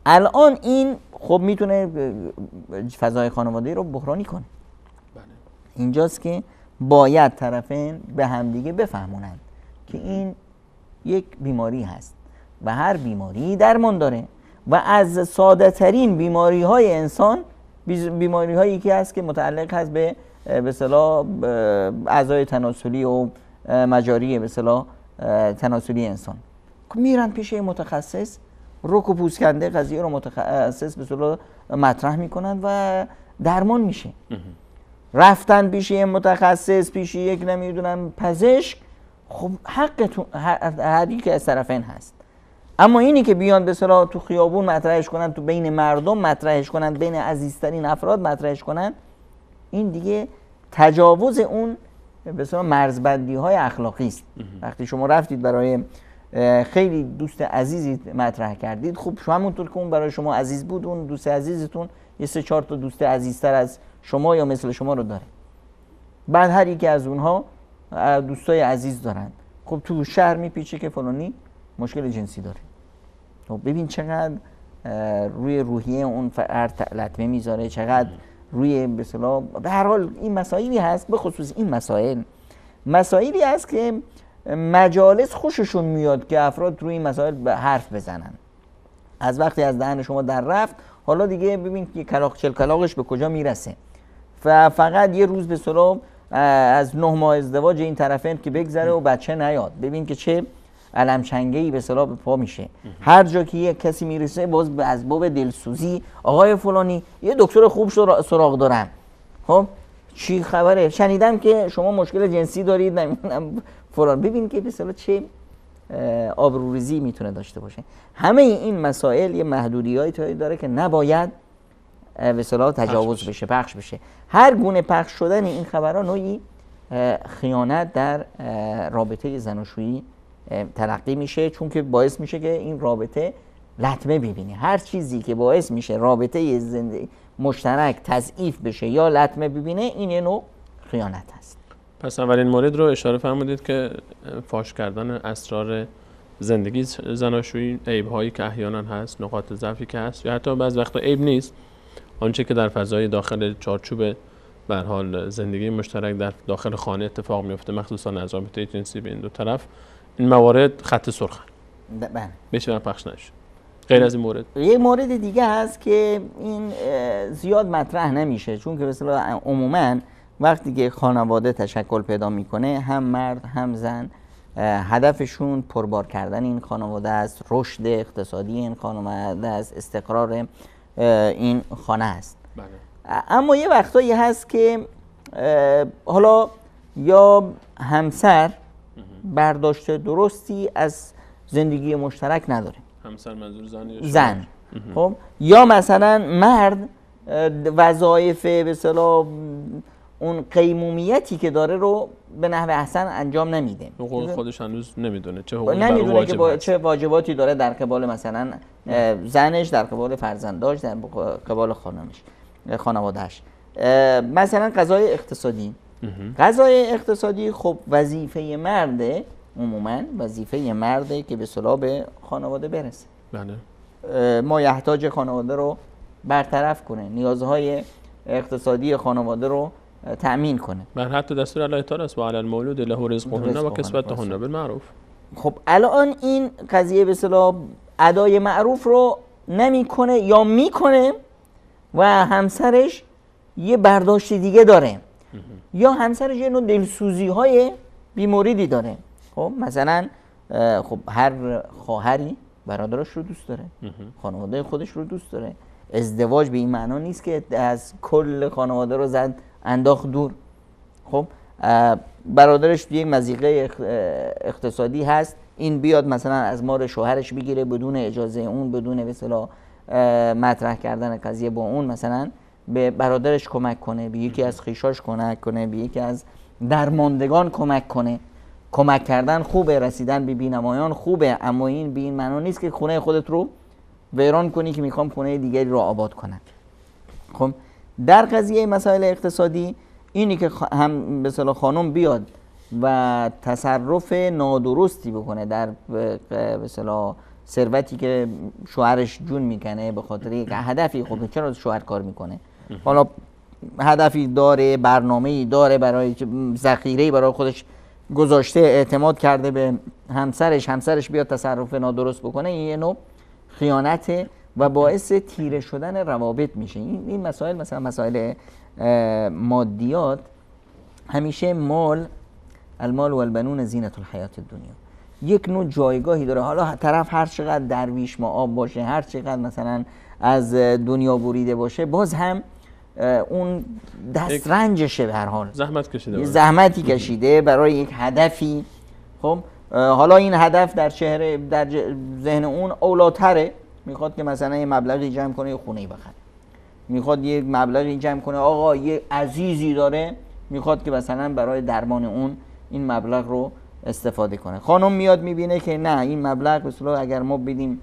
الان این خب میتونه فضای خانوادگی رو بحرانی کنه. اینجاست که باید طرفین به همدیگه بفهمونند که این یک بیماری هست و هر بیماری درمان داره و از ساده ترین بیماری های انسان بیماری هایی که هست که متعلق هست به اصطلاح اعضای تناسلی و مجاری به اصطلاح تناسلی انسان. میرن پیش متخصص، رک و پوسکنده قضیه رو متخصص به اصطلاح مطرح میکنن و درمان میشه. رفتن پیش متخصص، پیش یک نمیدونم پزشک، خب حقتون هر یک از طرفین هست. اما اینی که بیان به اصطلاح تو خیابون مطرحش کنن، تو بین مردم مطرحش کنن، بین عزیزترین افراد مطرحش کنن، این دیگه تجاوز اون به اصطلاح مرزبندی های اخلاقی است. وقتی شما رفتید برای خیلی دوست عزیزی مطرح کردید، خب شما همونطور که اون برای شما عزیز بود، اون دوست عزیزتون یه 3-4 تا دوست عزیزتر از شما یا مثل شما رو داره. بعد هر یکی از اونها دوستای عزیز دارن. خب تو شهر میپیچه که فلانی مشکل جنسی داره. خب ببین چقدر روی روحیه اون فرد لطمه میذاره، چقدر روی به اصطلاح به هر حال این مسائلی هست. به خصوص این مسائلی هست که مجالس خوششون میاد که افراد روی این مسائل به حرف بزنن. از وقتی از دهن شما در رفت، حالا دیگه ببین که کلاغش به کجا میرسه. فقط یه روز به اصطلاح از 9 ماه ازدواج این طرفین که بگذره و بچه نیاد، ببین که چه علم چنگه‌ای به اصطلاح به پا میشه. هر جا که یک کسی میرسه باز از باب دلسوزی، آقای فلانی یه دکتر خوب سراغ دارم، خب چی خبره؟ شنیدم که شما مشکل جنسی دارید، نمیدونم فلان. ببین که به اصطلاح چه آبروریزی میتونه داشته باشه. همه این مسائل یه محدودیتی داره که نباید به اصطلاح تجاوز بشه، پخش بشه. هر گونه پخش شدن این خبرها نوعی خیانت در رابطه زناشویی تلقی میشه، چون که باعث میشه که این رابطه لطمه ببینه. هر چیزی که باعث میشه رابطه زندگی مشترک تضعیف بشه یا لطمه ببینه، این یه نوع خیانت هست. پس اولین مورد رو اشاره فرمودید که فاش کردن اسرار زندگی زناشویی، عیب‌هایی که احیانا هست، نقاط ضعفی که هست، یا حتی بعضی وقتا عیب نیست، آنچه که در فضای داخل چارچوب به هر حال زندگی مشترک در داخل خانه اتفاق میفته، مخصوصا از رابطه جنسی بین دو طرف، این موارد خط سرخن. بله. بهش پخش نشه. غیر از این مورد یک مورد دیگه هست که این زیاد مطرح نمیشه، چون که مثلا عموما وقتی که خانواده تشکل پیدا میکنه هم مرد هم زن هدفشون پربار کردن این خانواده است، رشد اقتصادی این خانواده است، استقرار این خانه است. بله. اما یه وقتایی هست که حالا یا همسر برداشت درستی از زندگی مشترک نداره، همسر منظور زن خب، یا مثلا مرد وظایف به اصطلاح اون قیمومیتی که داره رو به نحو احسن انجام نمیده، حقوق خودش هنوز نمیدونه چه حقوقی نمیدونه که چه واجباتی داره در قبال مثلا زنش، در قبال فرزنداش، در قبال خانوادهش. مثلا قضای اقتصادی، قضای اقتصادی خب وظیفه مرده، عموما وظیفه مرده که به صلاح به خانواده برسه. بله. ما یحتاج خانواده رو برطرف کنه، نیازهای اقتصادی خانواده رو تأمین کنه. بر حتی دستور الله تعالی است و علی المولود له رزقهن و کسوتهن بالمعروف. خب الان این قضیه به اصطلاح ادای معروف رو نمیکنه یا میکنه و همسرش یه برداشت دیگه داره یا همسرش یه نوع دلسوزی های بیموردی داره. خب مثلا خب هر خواهری برادرش رو دوست داره، خانواده خودش رو دوست داره. ازدواج به این معنا نیست که از کل خانواده رو زد انداخت دور. خب برادرش یک مضیقه اقتصادی هست، این بیاد مثلا از مال شوهرش بگیره بدون اجازه اون، بدون به اصطلاح مطرح کردن قضیه با اون، مثلا به برادرش کمک کنه، به یکی از خویشاش کمک کنه، به یکی از درماندگان کمک کنه. کمک کردن خوبه، رسیدن به بی‌نمایان خوبه، اما این به این معنا نیست که خونه خودت رو ویران کنی که میخوام خونه دیگری رو آباد کنن. خب در قضیه مسائل اقتصادی اینی که هم به اصطلاح خانم بیاد و تصرف نادرستی بکنه در به اصطلاح ثروتی که شوهرش جون میکنه به خاطر یک هدفی، خب چرا شوهر کار میکنه؟ حالا هدفی داره، برنامه‌ای داره برای ذخیره‌ای برای خودش گذاشته، اعتماد کرده به همسرش بیاد تصرف نادرست بکنه، این یه نوع خیانته و باعث تیره شدن روابط میشه. این مسائل مثلا مسائل مادیات، همیشه المال و البنون زینت الحیات الدنیا یک نوع جایگاهی داره. حالا طرف هر چقدر درویش مآب باشه، هر چقدر مثلا از دنیا بریده باشه، باز هم اون دسترنجشه، به هر حال زحمتی کشیده برای یک هدفی. خب حالا این هدف در ذهن اون اولاتره، میخواد که مثلا یه مبلغی جمع کنه یه خونه‌ای بخره، میخواد یه مبلغی جمع کنه، آقا یه عزیزی داره میخواد که مثلا برای درمان اون این مبلغ رو استفاده کنه. خانم میاد میبینه که نه، این مبلغ به اصطلاح اگر ما بدیم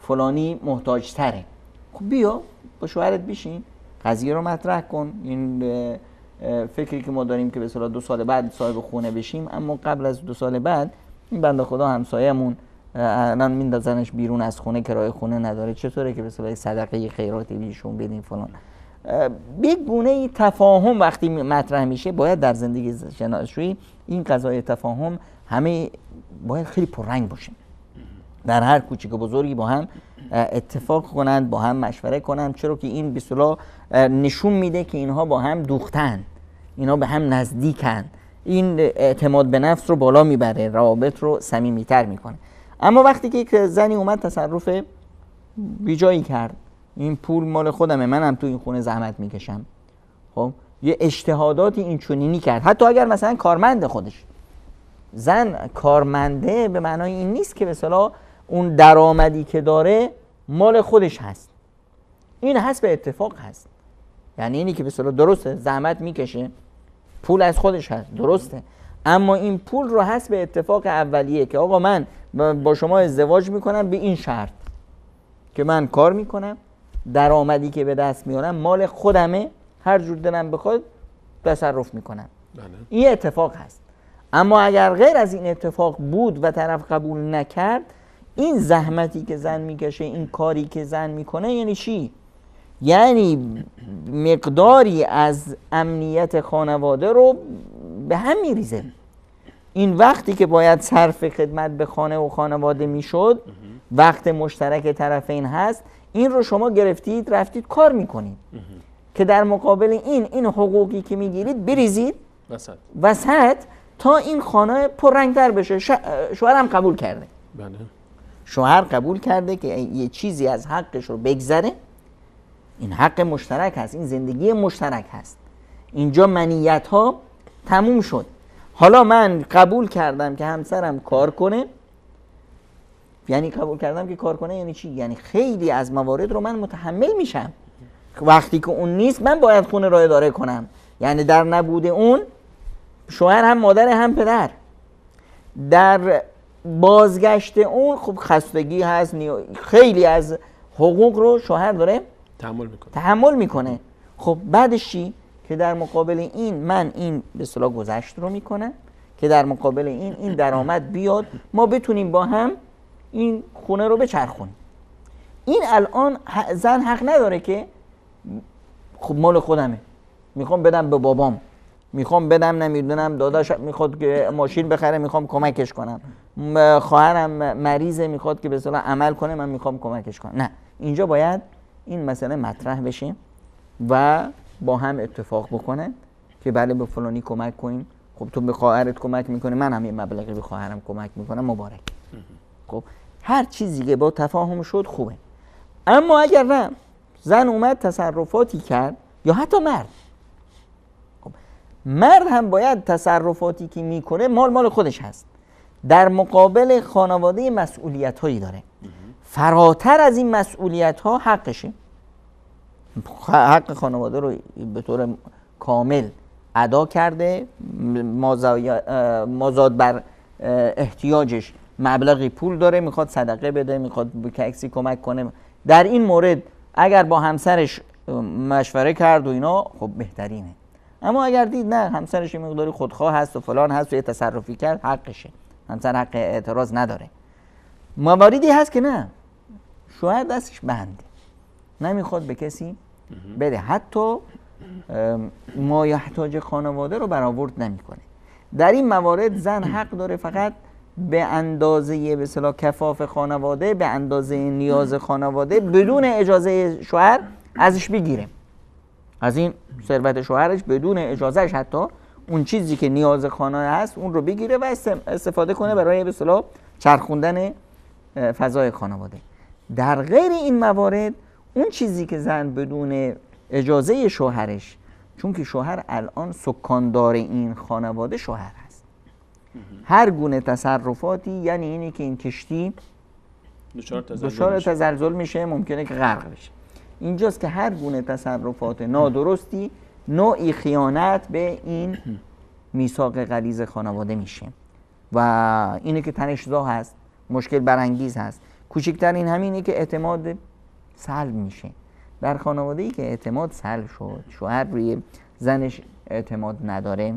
فلانی محتاج تره، خب بیا با شوهرت بشین قضیه رو مطرح کن. این فکری که ما داریم که به اصطلاح 2 سال بعد صاحب خونه بشیم، اما قبل از 2 سال بعد این بنده خدا همسایه‌مون الان میندازنش بیرون از خونه، کرایه خونه نداره، چطوره که به اصطلاح صدقه خیراتی بهشون بدین فلان. یک گونه تفاهم وقتی مطرح میشه، باید در زندگی شناسایی این قضایای تفاهم همه باید خیلی پررنگ باشه. در هر کوچیک و بزرگی با هم اتفاق کنند، با هم مشوره کنند، چرا که این به اصطلاح نشون میده که اینها با هم دوختن، اینها به هم نزدیکن، این اعتماد به نفس رو بالا میبره، روابط رو صمیمیتر میکنه. اما وقتی که یک زنی اومد تصرف بیجایی کرد، این پول مال خودمه، منم تو این خونه زحمت میکشم، خب یه اجتهاداتی این چنینی کرد، حتی اگر مثلا کارمند خودش، زن کارمنده به معنای این نیست که به اصطلاح اون درآمدی که داره مال خودش هست، این حسب اتفاق هست. یعنی اینی که به اصطلاح درسته زحمت میکشه، پول از خودش هست، درسته، اما این پول رو حسب اتفاق اولیه که آقا من با شما ازدواج میکنم به این شرط که من کار میکنم، درآمدی که به دست میارم مال خودمه، هر جور دلم بخواد تصرف میکنم. بله. این اتفاق هست. اما اگر غیر از این اتفاق بود و طرف قبول نکرد، این زحمتی که زن میکشه، این کاری که زن میکنه یعنی چی؟ یعنی مقداری از امنیت خانواده رو به هم میریزه. این وقتی که باید صرف خدمت به خانه و خانواده میشد، وقت مشترک طرفین هست، این رو شما گرفتید رفتید کار میکنید که در مقابل این حقوقی که میگیرید بریزید وسط تا این خانه پررنگتر بشه. شوهر هم قبول کرده. بله. شوهر قبول کرده که یه چیزی از حقش رو بگذره. این حق مشترک هست، این زندگی مشترک هست. اینجا منیت ها تموم شد. حالا من قبول کردم که همسرم کار کنه. یعنی قبول کردم که کار کنه یعنی چی؟ یعنی خیلی از موارد رو من متحمل میشم. وقتی که اون نیست من باید خونه را اداره کنم. یعنی در نبود اون شوهر هم مادر هم پدر. در بازگشت اون خب خستگی هست، خیلی از حقوق رو شوهر داره تحمل میکنه. خب بعدش چی؟ که در مقابل این من این به اصطلاح گذشت رو میکنم که در مقابل این درآمد بیاد ما بتونیم با هم این خونه رو بچرخونیم. این الان زن حق نداره که خب مال خودمه، میخوام بدم به بابام، میخوام بدم نمیدونم داداش میخواد که ماشین بخره میخوام کمکش کنم، خواهرم مریضه میخواد که به اصطلاح عمل کنه من میخوام کمکش کنم. نه، اینجا باید این مسئله مطرح بشه و با هم اتفاق بکنن که بله به فلانی کمک کنیم. خب تو به خواهرت کمک میکنی، من هم یه مبلغی به خواهرم کمک میکنم، مبارک. خب هر چیزی که با تفاهم شد خوبه. اما اگر نه، زن اومد تصرفاتی کرد یا حتی مرد، خب مرد هم باید تصرفاتی که میکنه مال خودش هست. در مقابل خانواده مسئولیت هایی داره، فراتر از این مسئولیت ها حقشه. حق خانواده رو به طور کامل ادا کرده، مازاد بر احتیاجش مبلغی پول داره، میخواد صدقه بده، میخواد به کسی کمک کنه. در این مورد اگر با همسرش مشوره کرد و اینا خب بهترینه. اما اگر دید نه همسرش مقداری خودخواه هست و فلان هست و یه تصرفی کرد، حقشه، همسر حق اعتراض نداره. مواردی هست که نه، شوهر دستش بنده، نمیخواد به کسی بده، حتی ما یحتاج خانواده رو برآورد نمیکنه. در این موارد زن حق داره فقط به اندازه به اصطلاح کفاف خانواده، به اندازه نیاز خانواده، بدون اجازه شوهر ازش بگیره، از این ثروت شوهرش بدون اجازهش حتی اون چیزی که نیاز خانه هست اون رو بگیره و استفاده کنه برای به اصطلاح چرخوندن فضای خانواده. در غیر این موارد اون چیزی که زن بدون اجازه شوهرش، چون که شوهر الان سکاندار این خانواده شوهر هست، هر گونه تصرفاتی یعنی اینی که این کشتی دچار تزلزل میشه، ممکنه که غرق بشه. اینجاست که هر گونه تصرفات نادرستی نوعی خیانت به این میثاق غلیظ خانواده میشه و اینه که تنش‌زا هست، مشکل برانگیز هست. کوچکترین همینه که اعتماد سلب میشه. در خانواده‌ای که اعتماد سلب شد، شوهر روی زنش اعتماد نداره،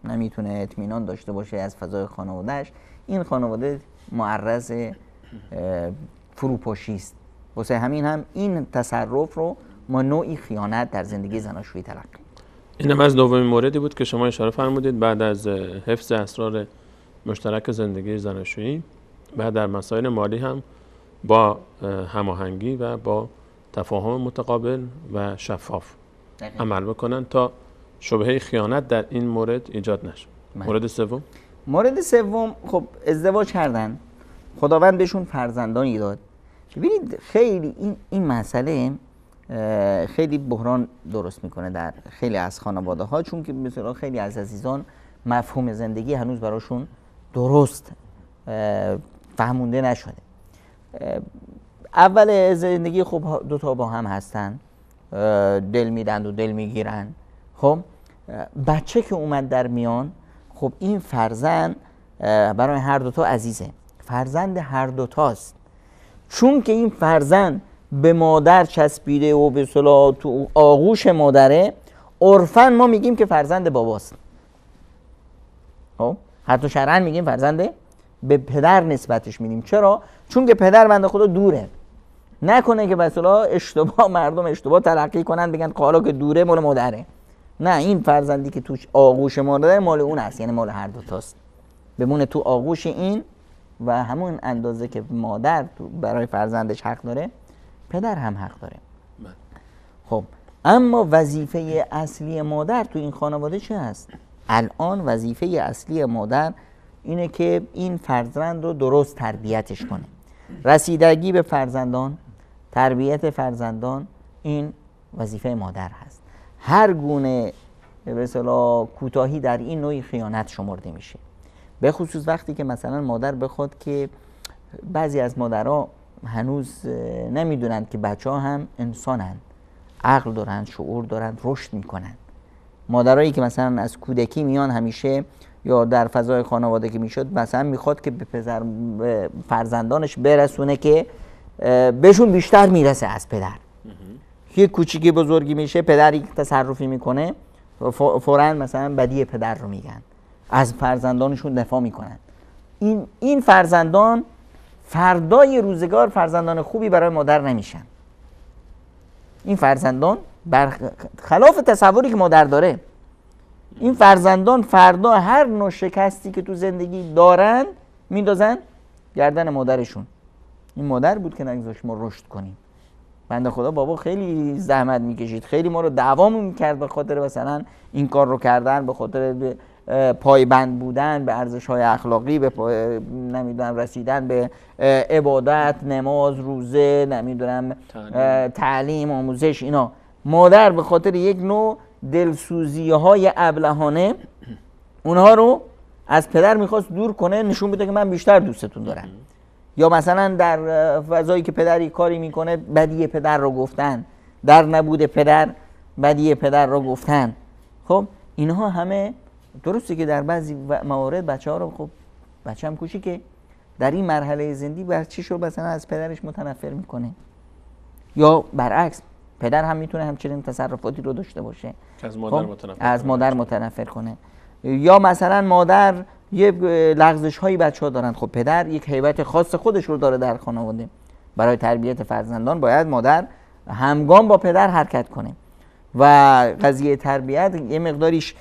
نمیتونه اطمینان داشته باشه از فضای خانوادهش، این خانواده معرض فروپاشی است. واسه همین هم این تصرف رو ما نوعی خیانت در زندگی زناشویی تلقی می‌کنیم. اینم از دومین موردی بود که شما اشاره فرمودید. بعد از حفظ اسرار مشترک زندگی زناشویی، بعد در مسائل مالی هم با هماهنگی و با تفاهم متقابل و شفاف عمل بکنن تا شبهه خیانت در این مورد ایجاد نشه. مورد سوم خب ازدواج کردن، خداوند بهشون فرزندانی داد. ببینید خیلی این مسئله خیلی بحران درست میکنه در خیلی از خانواده ها، چون که مثلا خیلی از عزیزان مفهوم زندگی هنوز براشون درست فهمونده نشده. اول زندگی خب دوتا با هم هستن، دل میدن و دل میگیرن. خب بچه که اومد در میان، خب این فرزند برای هر دوتا عزیزه، فرزند هر دوتاست. چون که این فرزند به مادر چسبیده و به اصطلاح تو آغوش مادره، عرفاً ما میگیم که فرزند باباست. خب حتی شرعاً میگیم فرزند به پدر نسبتش میدیم. چرا؟ چون که پدر بنده خدا دوره، نکنه که به اصطلاح اشتباه مردم اشتباه تلقی کنن بگن حالا که دوره مال مادره. نه، این فرزندی که تو آغوش مادر مال اون است، یعنی مال هر دو تاست. بمونه تو آغوش این و همون اندازه که مادر برای فرزندش حق داره، پدر هم حق داره. خب اما وظیفه اصلی مادر تو این خانواده چه هست؟ الان وظیفه اصلی مادر اینه که این فرزند رو درست تربیتش کنه. رسیدگی به فرزندان، تربیت فرزندان، این وظیفه مادر هست. هر گونه به اصطلاح کوتاهی در این نوع خیانت شمرده میشه. به خصوص وقتی که مثلا مادر بخواد که بعضی از مادرها هنوز نمیدونند که بچه ها هم انسانن، عقل دارن، شعور دارن، رشد میکنن. مادرایی که مثلا از کودکی میان همیشه یا در فضای خانواده که میشد مثلا میخواد که به فرزندانش برسونه که بهشون بیشتر میرسه از پدر. یک کوچیکی بزرگی میشه، پدری تصرفی میکنه، فوراً مثلا بدی پدر رو میگن، از فرزندانشون دفاع میکنن. این فرزندان فردای روزگار فرزندان خوبی برای مادر نمیشن. این فرزندان برخلاف تصوری که مادر داره، این فرزندان فردا هر نوع شکستی که تو زندگی دارن میندازن گردن مادرشون. این مادر بود که نگذاشت ما رشد کنیم. بنده خدا بابا خیلی زحمت میکشید، خیلی ما رو دعوامون میکرد به خاطر مثلا این کار رو کردن، به خاطر پایبند بودن به ارزش‌های اخلاقی، به نمیدونم رسیدن به عبادت، نماز، روزه، نمیدونم تعلیم، آموزش. اینا مادر به خاطر یک نوع دلسوزی‌های ابلهانه اونها رو از پدر میخواست دور کنه، نشون بده که من بیشتر دوستتون دارم. یا مثلا در فضایی که پدری کاری میکنه بدی پدر رو گفتن، در نبود پدر بدی پدر رو گفتن. خب اینها همه درسته که در بعضی موارد بچه ها رو، خب بچه هم کوچیکه، در این مرحله زندگی بچه‌ش رو مثلا از پدرش متنفر میکنه، یا برعکس پدر هم میتونه همچنین تصرفاتی رو داشته باشه از مادر متنفر کنه. یا مثلا مادر یه لغزش هایی بچه ها دارن، خب پدر یک هیبت خاص خودش رو داره در خانواده. برای تربیت فرزندان باید مادر همگام با پدر حرکت کنه و قضیه تربیت یه مقداریش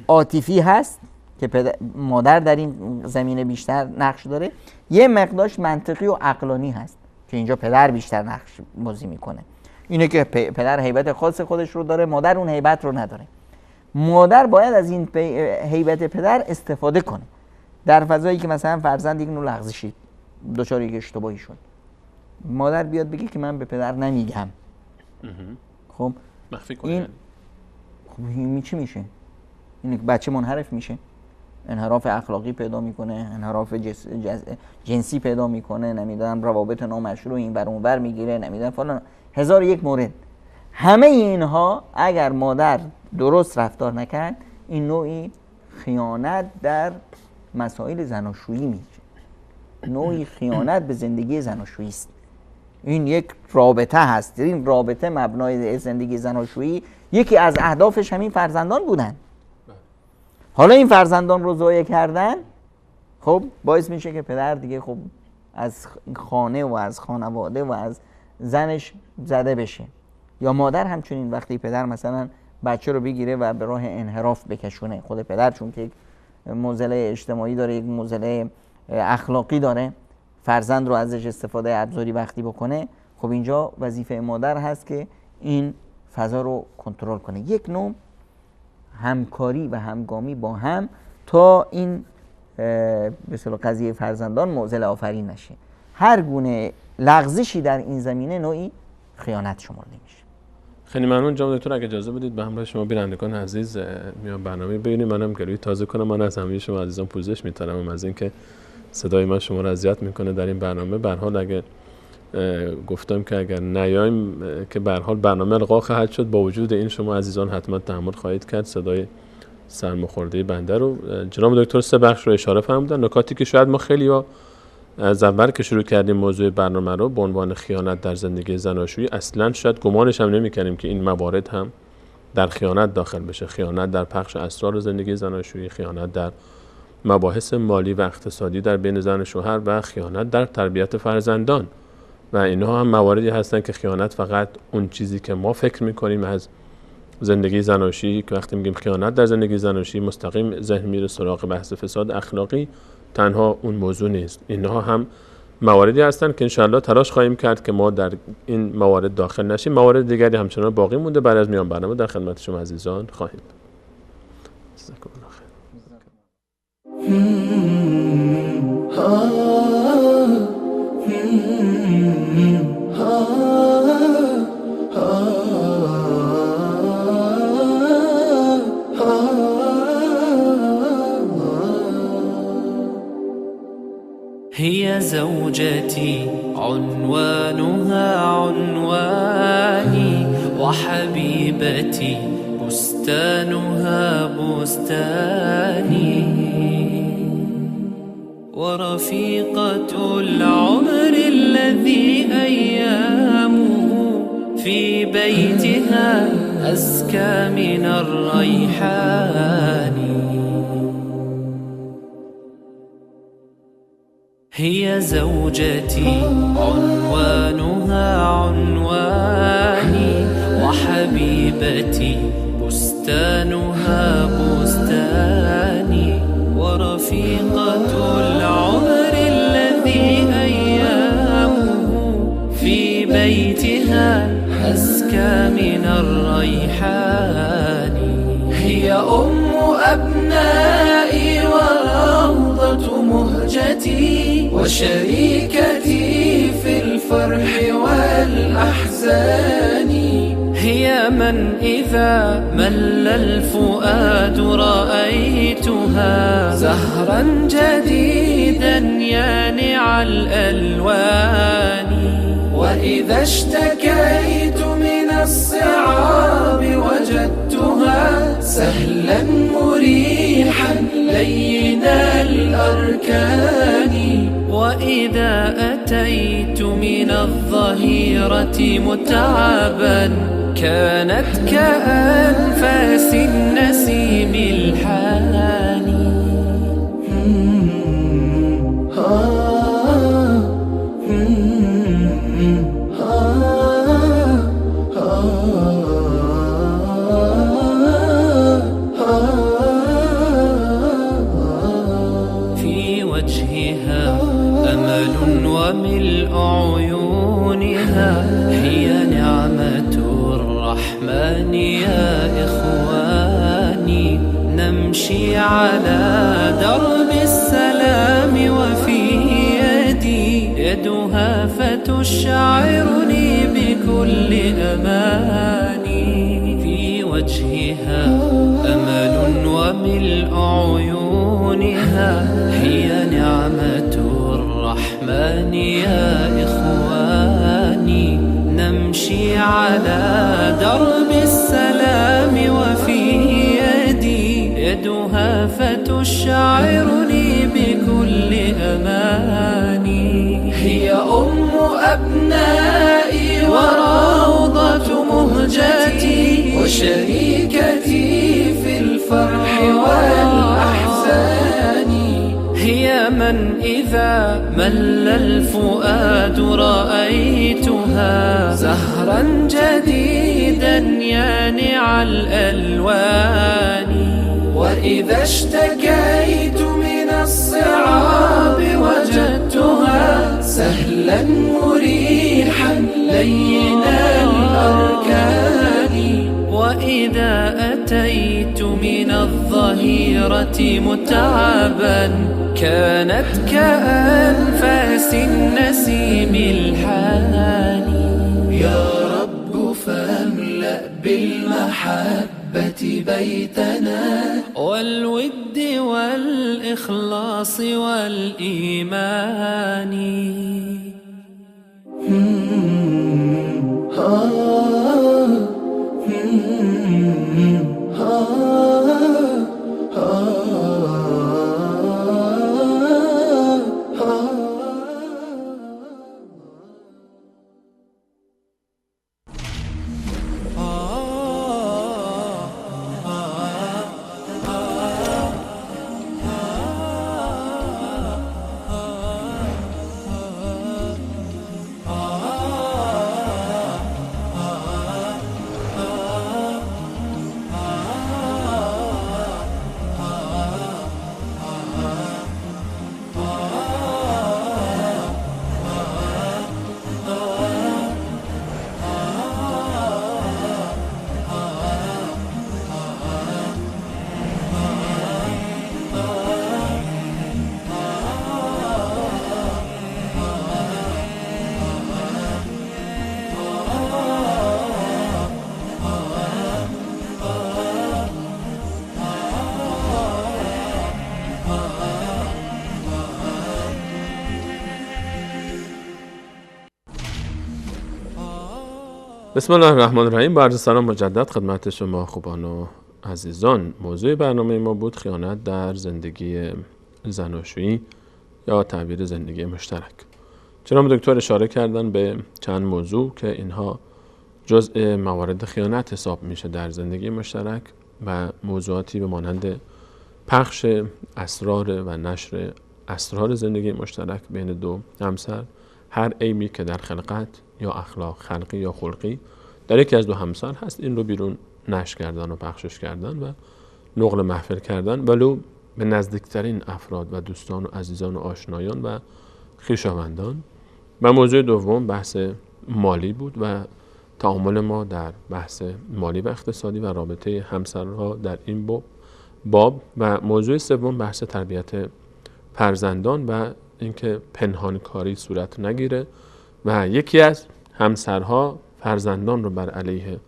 عاطفی هست که مادر در این زمینه بیشتر نقش داره، یه مقدارش منطقی و عقلانی هست که اینجا پدر بیشتر نقش بازی میکنه. اینه که پدر هیبت خاص خودش رو داره، مادر اون هیبت رو نداره. مادر باید از این هیبت پدر استفاده کنه در فضایی که مثلا فرزند یک نوع لغزشی دچار یک اشتباهی شد، مادر بیاد بگه که من به پدر نمیگم. خب مخفی کنه. این خب چی میشه؟ این بچه منحرف میشه، انحراف اخلاقی پیدا میکنه، انحراف جنسی پیدا میکنه، نمیدونم روابط نامشروع این بر اون بر میگیره، نمیدونم فلان، هزار یک مورد. همه اینها اگر مادر درست رفتار نکرد، این نوعی خیانت در مسائل زناشویی میشه، نوعی خیانت به زندگی زناشویی است. این یک رابطه هست، این رابطه مبنای زندگی زناشویی یکی از اهدافش همین فرزندان بودن. حالا این فرزندان رو ضایع کردن، خب باعث میشه که پدر دیگه خب از خانه و از خانواده و از زنش زده بشه. یا مادر همچنین، وقتی پدر مثلا بچه رو بگیره و به راه انحراف بکشونه، خود پدر چون که یک معضله اجتماعی داره، یک معضله اخلاقی داره، فرزند رو ازش استفاده ابزاری وقتی بکنه، خب اینجا وظیفه مادر هست که این فضا رو کنترل کنه. یک نوع همکاری و همگامی با هم تا این به اصطلاح قضیه فرزندان معضله آفرین نشه. هر گونه لغزشی در این زمینه نوعی خیانت شمرده میشه. خیلی ممنون جناب دکتر. اگه اجازه بدید به همراه شما بینندگان عزیز میام برنامه ببینیم. منم گلوی تازه کنم. من از همه شما عزیزان پوزش می‌طلبم از اینکه صدای من شما رو اذیت میکنه در این برنامه. به هر حال اگه گفتم که اگر نیایم که به هر حال برنامه القا خواهد شد، با وجود این شما عزیزان حتما تحمل خواهید کرد صدای سرماخورده بنده رو. جناب دکتر سه بخش رو اشاره فرمودن، نکاتی که شاید ما خیلی‌ها از اول که شروع کردیم موضوع برنامه رو به عنوان خیانت در زندگی زناشویی اصلا شاید گمانش هم نمی‌کردیم که این موارد هم در خیانت داخل بشه. خیانت در پخش اسرار زندگی زناشویی، خیانت در مباحث مالی و اقتصادی در بین زن و شوهر و خیانت در تربیت فرزندان. و اینها هم مواردی هستن که خیانت فقط اون چیزی که ما فکر می‌کنیم از زندگی زناشویی، که وقتی میگیم خیانت در زندگی زناشویی مستقیم ذهن میره سراغ بحث فساد اخلاقی، تنها اون موضوع نیست. اینها هم مواردی هستن که انشاءالله تلاش خواهیم کرد که ما در این موارد داخل نشیم. موارد دیگری همچنان باقی مونده. بعد از میان برنامه در خدمت شما عزیزان خواهیم. جزاکم الله خیر. هي زوجتي عنوانها عنواني وحبيبتي بستانها بستاني ورفيقة العمر الذي أيامه في بيتها أزكى من الريحان هي زوجتي عنوانها عنواني وحبيبتي بستانها بستاني ورفيقة العمر الذي أيامه في بيتها أزكى من الريحان هي أم أبنائي وروضة مهجتي وشريكتي في الفرح والأحزان هي من إذا مل الفؤاد رأيتها زهرا جديدا يانع الألوان وإذا اشتكيت من الصعاب وجدتها سهلا مريحا لين الأركان وإذا أتيت من الظهيرة متعبا كانت كأنفاس النسيم الحاني في وجهها أمل وملء عيونها هي نعمة الرحمن يا إخواني نمشي على درب السلام وفي يدي يدها فتشعرني بكل أماني في وجهها أمل وملء عيونها هي نعمة الرحمن يا إخواني نمشي على درب السلام وفي يدي يدها فتشعرني بكل أماني هي أم أبنائي وروضة مهجتي وشريكتي في الفرح والأحزان هي من إذا مل الفؤاد رأيتها زهرا جديدا يانع الألوان وإذا اشتكيت من الصعاب وجدتها سهلا مريحا لين الأركان وإذا أتيت من الظهيرة متعبا كانت كأنفاس النسيم الحاني يا رب فاملأ بالمحبة بيتنا والود والإخلاص والإيمان بسم الله الرحمن الرحیم. با عرض سلام مجدد خدمت شما خوبان و عزیزان. موضوع برنامه ما بود خیانت در زندگی زناشویی یا تعبیر زندگی مشترک. جناب دکتر اشاره کردن به چند موضوع که اینها جزء موارد خیانت حساب میشه در زندگی مشترک و موضوعاتی به مانند پخش اسرار و نشر اسرار زندگی مشترک بین دو همسر، هر عیبی که در خلقت یا اخلاق خلقی یا خلقی در یکی از دو همسر هست، این رو بیرون نشر کردن و پخشش کردن و نقل محفل کردن، ولو به نزدیکترین افراد و دوستان و عزیزان و آشنایان و خویشاوندان. و موضوع دوم بحث مالی بود و تعامل ما در بحث مالی و اقتصادی و رابطه همسرها در این باب. و موضوع سوم بحث تربیت فرزندان و اینکه پنهان کاری صورت نگیره و یکی از همسرها فرزندان رو بر علیه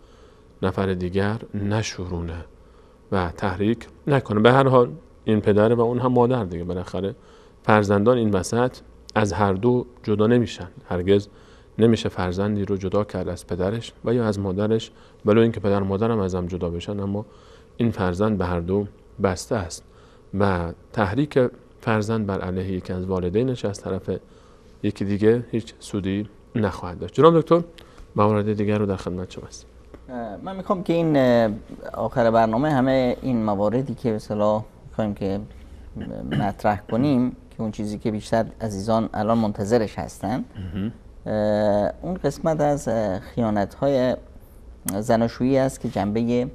نفر دیگر نشورونه و تحریک نکنه. به هر حال این پدر و اون هم مادر دیگه، بالاخره فرزندان این وسط از هر دو جدا نمیشن. هرگز نمیشه فرزندی رو جدا کرد از پدرش و یا از مادرش، ولو اینکه پدر و مادر هم از هم جدا بشن، اما این فرزند به هر دو بسته است و تحریک فرزند بر علیه یکی از والدینش از طرف یکی دیگه هیچ سودی نخواهد داشت. جناب دکتر موارد دیگر رو در خدمت شما هستم. من میخوام که این آخر برنامه همه این مواردی که به اصطلاح میخوایم که مطرح کنیم که اون چیزی که بیشتر عزیزان الان منتظرش هستن، اون قسمت از خیانت‌های زناشویی است که جنبه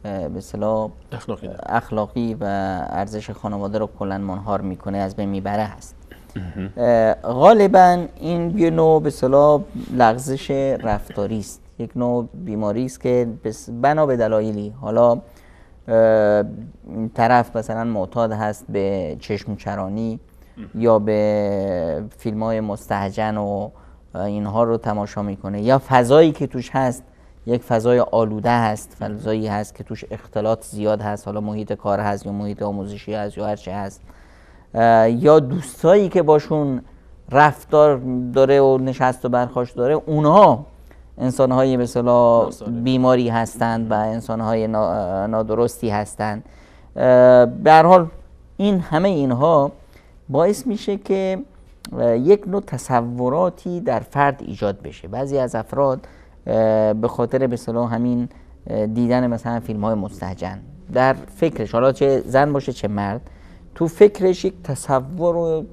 به اصطلاح اخلاقی و ارزش خانواده رو کلاً منهار میکنه، از بین میبره هست. غالبا این یه نوع به اصطلاح لغزش رفتاری است، یک نوع بیماری است که بنا به دلایلی، حالا طرف مثلا معتاد هست به چشم چرانی یا به فیلم های مستهجن و اینها رو تماشا میکنه، یا فضایی که توش هست یک فضای آلوده هست، فضایی هست که توش اختلاط زیاد هست، حالا محیط کار هست یا محیط آموزشی هست یا هر چه هست، یا دوستایی که باشون رفتار داره و نشست و برخاست داره، اونها انسان‌های به اصطلاح بیماری هستند و انسان‌های نادرستی هستند. به هر حال این همه اینها باعث میشه که یک نوع تصوراتی در فرد ایجاد بشه. بعضی از افراد به خاطر به اصطلاح همین دیدن مثلا فیلم‌های مستهجن در فکرش، حالا چه زن باشه چه مرد، تو فکرش یک تصور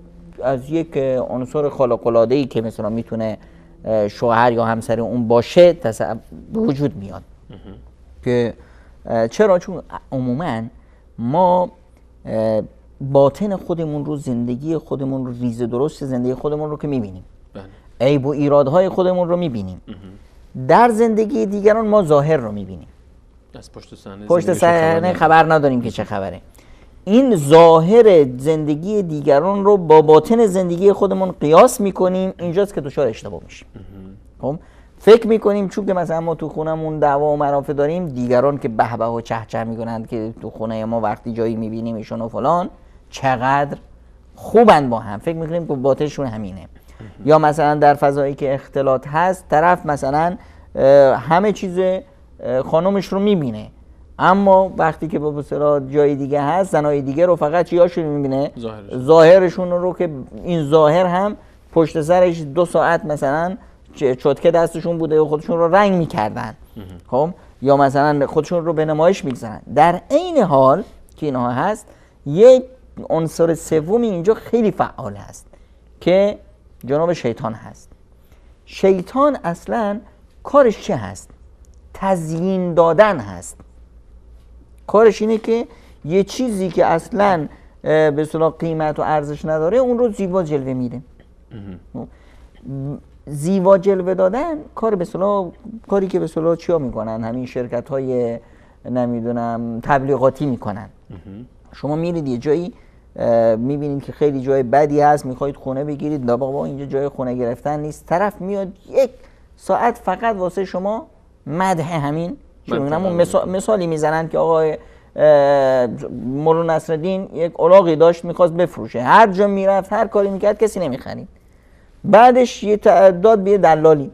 از یک عنصر خارق‌العاده‌ای که مثلا میتونه شوهر یا همسر اون باشه وجود میاد. که چرا؟ چون عموما ما باطن خودمون رو، زندگی خودمون رو، ریز درشت زندگی خودمون رو که میبینیم، عیب و ایرادهای خودمون رو میبینیم. در زندگی دیگران ما ظاهر رو میبینیم، از پشت صحنه خبر نداریم که چه خبره. این ظاهر زندگی دیگران رو با باطن زندگی خودمون قیاس میکنیم، اینجاست که دچار اشتباه میشیم. خب فکر میکنیم چون که مثلا ما تو خونمون دعوا و مرافع داریم، دیگران که به به و چه چه میکنند که تو خونه ما وقتی جایی میبینیم ایشون و فلان چقدر خوبن با هم، فکر میکنیم که باطنشون همینه. یا مثلا در فضایی که اختلاط هست، طرف مثلا همه چیز خانمش رو میبینه، اما وقتی که به اصطلاح جای دیگه هست، زنای دیگه رو فقط چیاشون میبینه؟ ظاهرشون رو، که این ظاهر هم پشت سرش 2 ساعت مثلا چتکه دستشون بوده و خودشون رو رنگ میکردن. خب یا مثلا خودشون رو به نمایش میگذارن. در عین حال که اینها هست، یک عنصر سومی اینجا خیلی فعال هست که جناب شیطان هست. شیطان اصلا کارش چه هست؟ تزیین دادن هست. کارش اینه که یه چیزی که اصلا به اصطلاح قیمت و ارزش نداره اون رو زیبا جلوه میده. زیبا جلوه دادن کار به اصطلاح، کاری که به اصطلاح چیا میکنن؟ همین شرکت‌های نمیدونم تبلیغاتی میکنن. شما میرید یه جایی میبینید که خیلی جای بدی هست، میخواید خونه بگیرید، نه بابا اینجا جای خونه گرفتن نیست. طرف میاد 1 ساعت فقط واسه شما مدح همین مثالی میزنن که آقای مولانا نصرالدین یک الاغی داشت میخواست بفروشه، هر جا میرفت هر کاری میکرد کسی نمیخرید. بعدش یه داد به دلالی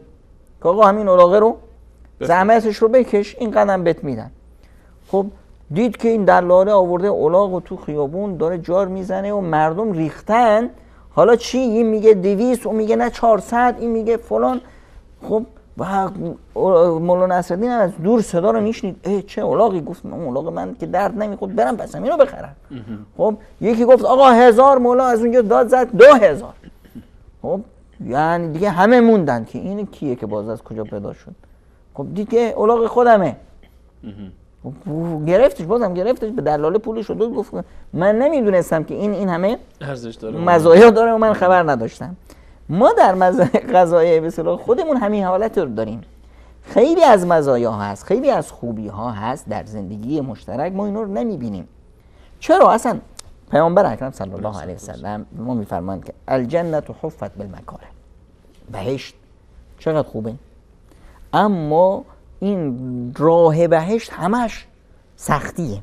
که آقا همین الاغه رو زحمتش رو بکش این قدم بهت میدن. خب دید که این دلاله آورده الاغ و تو خیابون داره جار میزنه و مردم ریختن. حالا چی؟ این میگه 200، اون میگه نه 400، این میگه فلان. خب و مولانا نصرالدین از دور صدا رو میشنید، چه الاغی؟ گفت اون الاغ من که درد نمیخورد برم پس اینو بخرم. خب یکی گفت آقا 1000. مولا از اونجا داد زد 2000. خب یعنی دیگه همه موندن که این کیه که باز از کجا پیدا شد. خب دیگه الاغ خودمه. گرفتش، بازم گرفتش، به دلاله پولش رو داد. گفت من نمیدونستم که این همه ارزش داره، مزایا داره و من خبر نداشتم. ما در قضایای به اصطلاح خودمون همین حالت رو داریم. خیلی از مزایا هست، خیلی از خوبی ها هست در زندگی مشترک، ما اینا رو نمیبینیم. چرا؟ اصلا پیامبر اکرم صلی الله علیه و سلم ما میفرمایند که الجنة حفت بالمکاره، بهشت چقدر خوبه، اما این راه بهشت همش سختیه.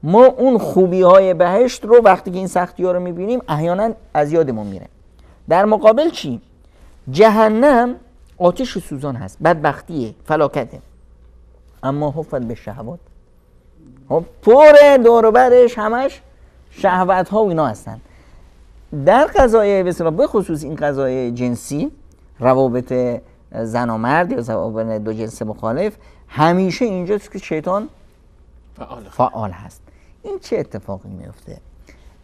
ما اون خوبی های بهشت رو وقتی که این سختی ها رو میبینیم احیانا از یادمون میره. در مقابل چی؟ جهنم آتش سوزان هست، بدبختیه، فلاکته، اما حفت به شهوات، پر دور و برش همش شهوت ها و اینا هستن. در قضایای به خصوص این قضایای جنسی، روابط زن و مرد یا روابط دو جنس مخالف، همیشه اینجاست که شیطان فعال هست. این چه اتفاقی میفته؟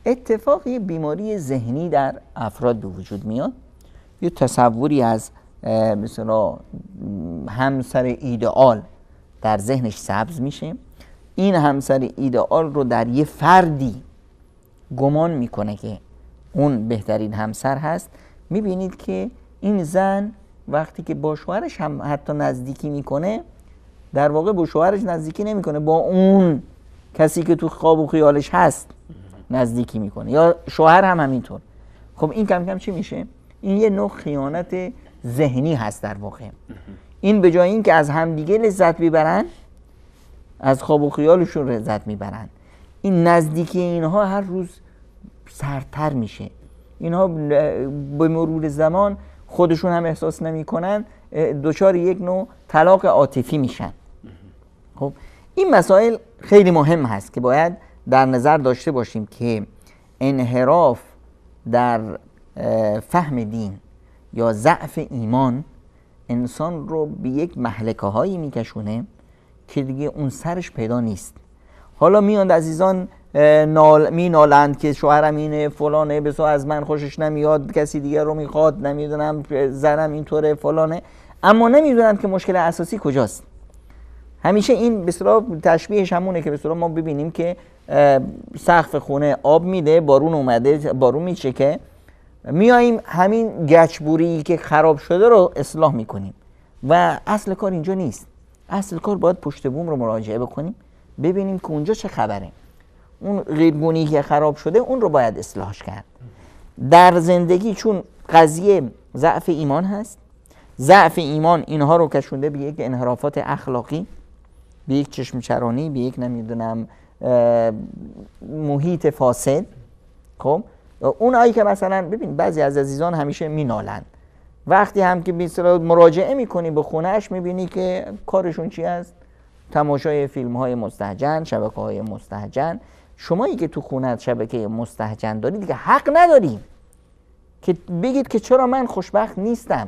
اتفاقی بیماری ذهنی در افراد به وجود میاد. یه تصوری از مثلا همسر ایدئال در ذهنش سبز میشه. این همسر ایدئال رو در یه فردی گمان میکنه که اون بهترین همسر هست. میبینید که این زن وقتی که با شوهرش هم حتی نزدیکی میکنه، در واقع با شوهرش نزدیکی نمیکنه، با اون کسی که تو خواب و خیالش هست نزدیکی میکنه، یا شوهر هم همینطور. خب این کم کم چی میشه؟ این یه نوع خیانت ذهنی هست در واقع. این به جای این که از همدیگه لذت ببرن، از خواب و خیالشون لذت میبرن. این نزدیکی اینها هر روز سردتر میشه. اینها به مرور زمان خودشون هم احساس نمیکنن، دچار یک نوع طلاق عاطفی میشن. خب این مسائل خیلی مهم هست که باید در نظر داشته باشیم که انحراف در فهم دین یا ضعف ایمان انسان رو به یک مهلکه هایی میکشونه که دیگه اون سرش پیدا نیست. حالا میاند عزیزان مینالند که شوهرم اینه فلانه، بسا از من خوشش نمیاد، کسی دیگر رو میخواد، نمیدونم زنم اینطوره فلانه، اما نمیدونند که مشکل اساسی کجاست. همیشه این به اصطلاح تشبیهش همونه که به اصطلاح ما ببینیم که سقف خونه آب میده، بارون اومده، بارون میچکه، میاییم همین گچبوری که خراب شده رو اصلاح میکنیم و اصل کار اینجا نیست. اصل کار باید پشت بوم رو مراجعه بکنیم، ببینیم که اونجا چه خبره. اون غیرگونی که خراب شده اون رو باید اصلاحش کرد. در زندگی چون قضیه ضعف ایمان هست، ضعف ایمان اینها رو کشونده به یک انحرافات اخلاقی، به یک چشم چرانی، به یک نمیدونم محیط فاسد. خب اون آیی که مثلا ببین بعضی از عزیزان همیشه مینالند، وقتی هم که مراجعه میکنی به خونهش میبینی که کارشون چی است؟ تماشای فیلم های مستهجن، شبکه های مستهجن. شمایی که تو خونت شبکه مستهجن داری دیگه حق نداری که بگید که چرا من خوشبخت نیستم.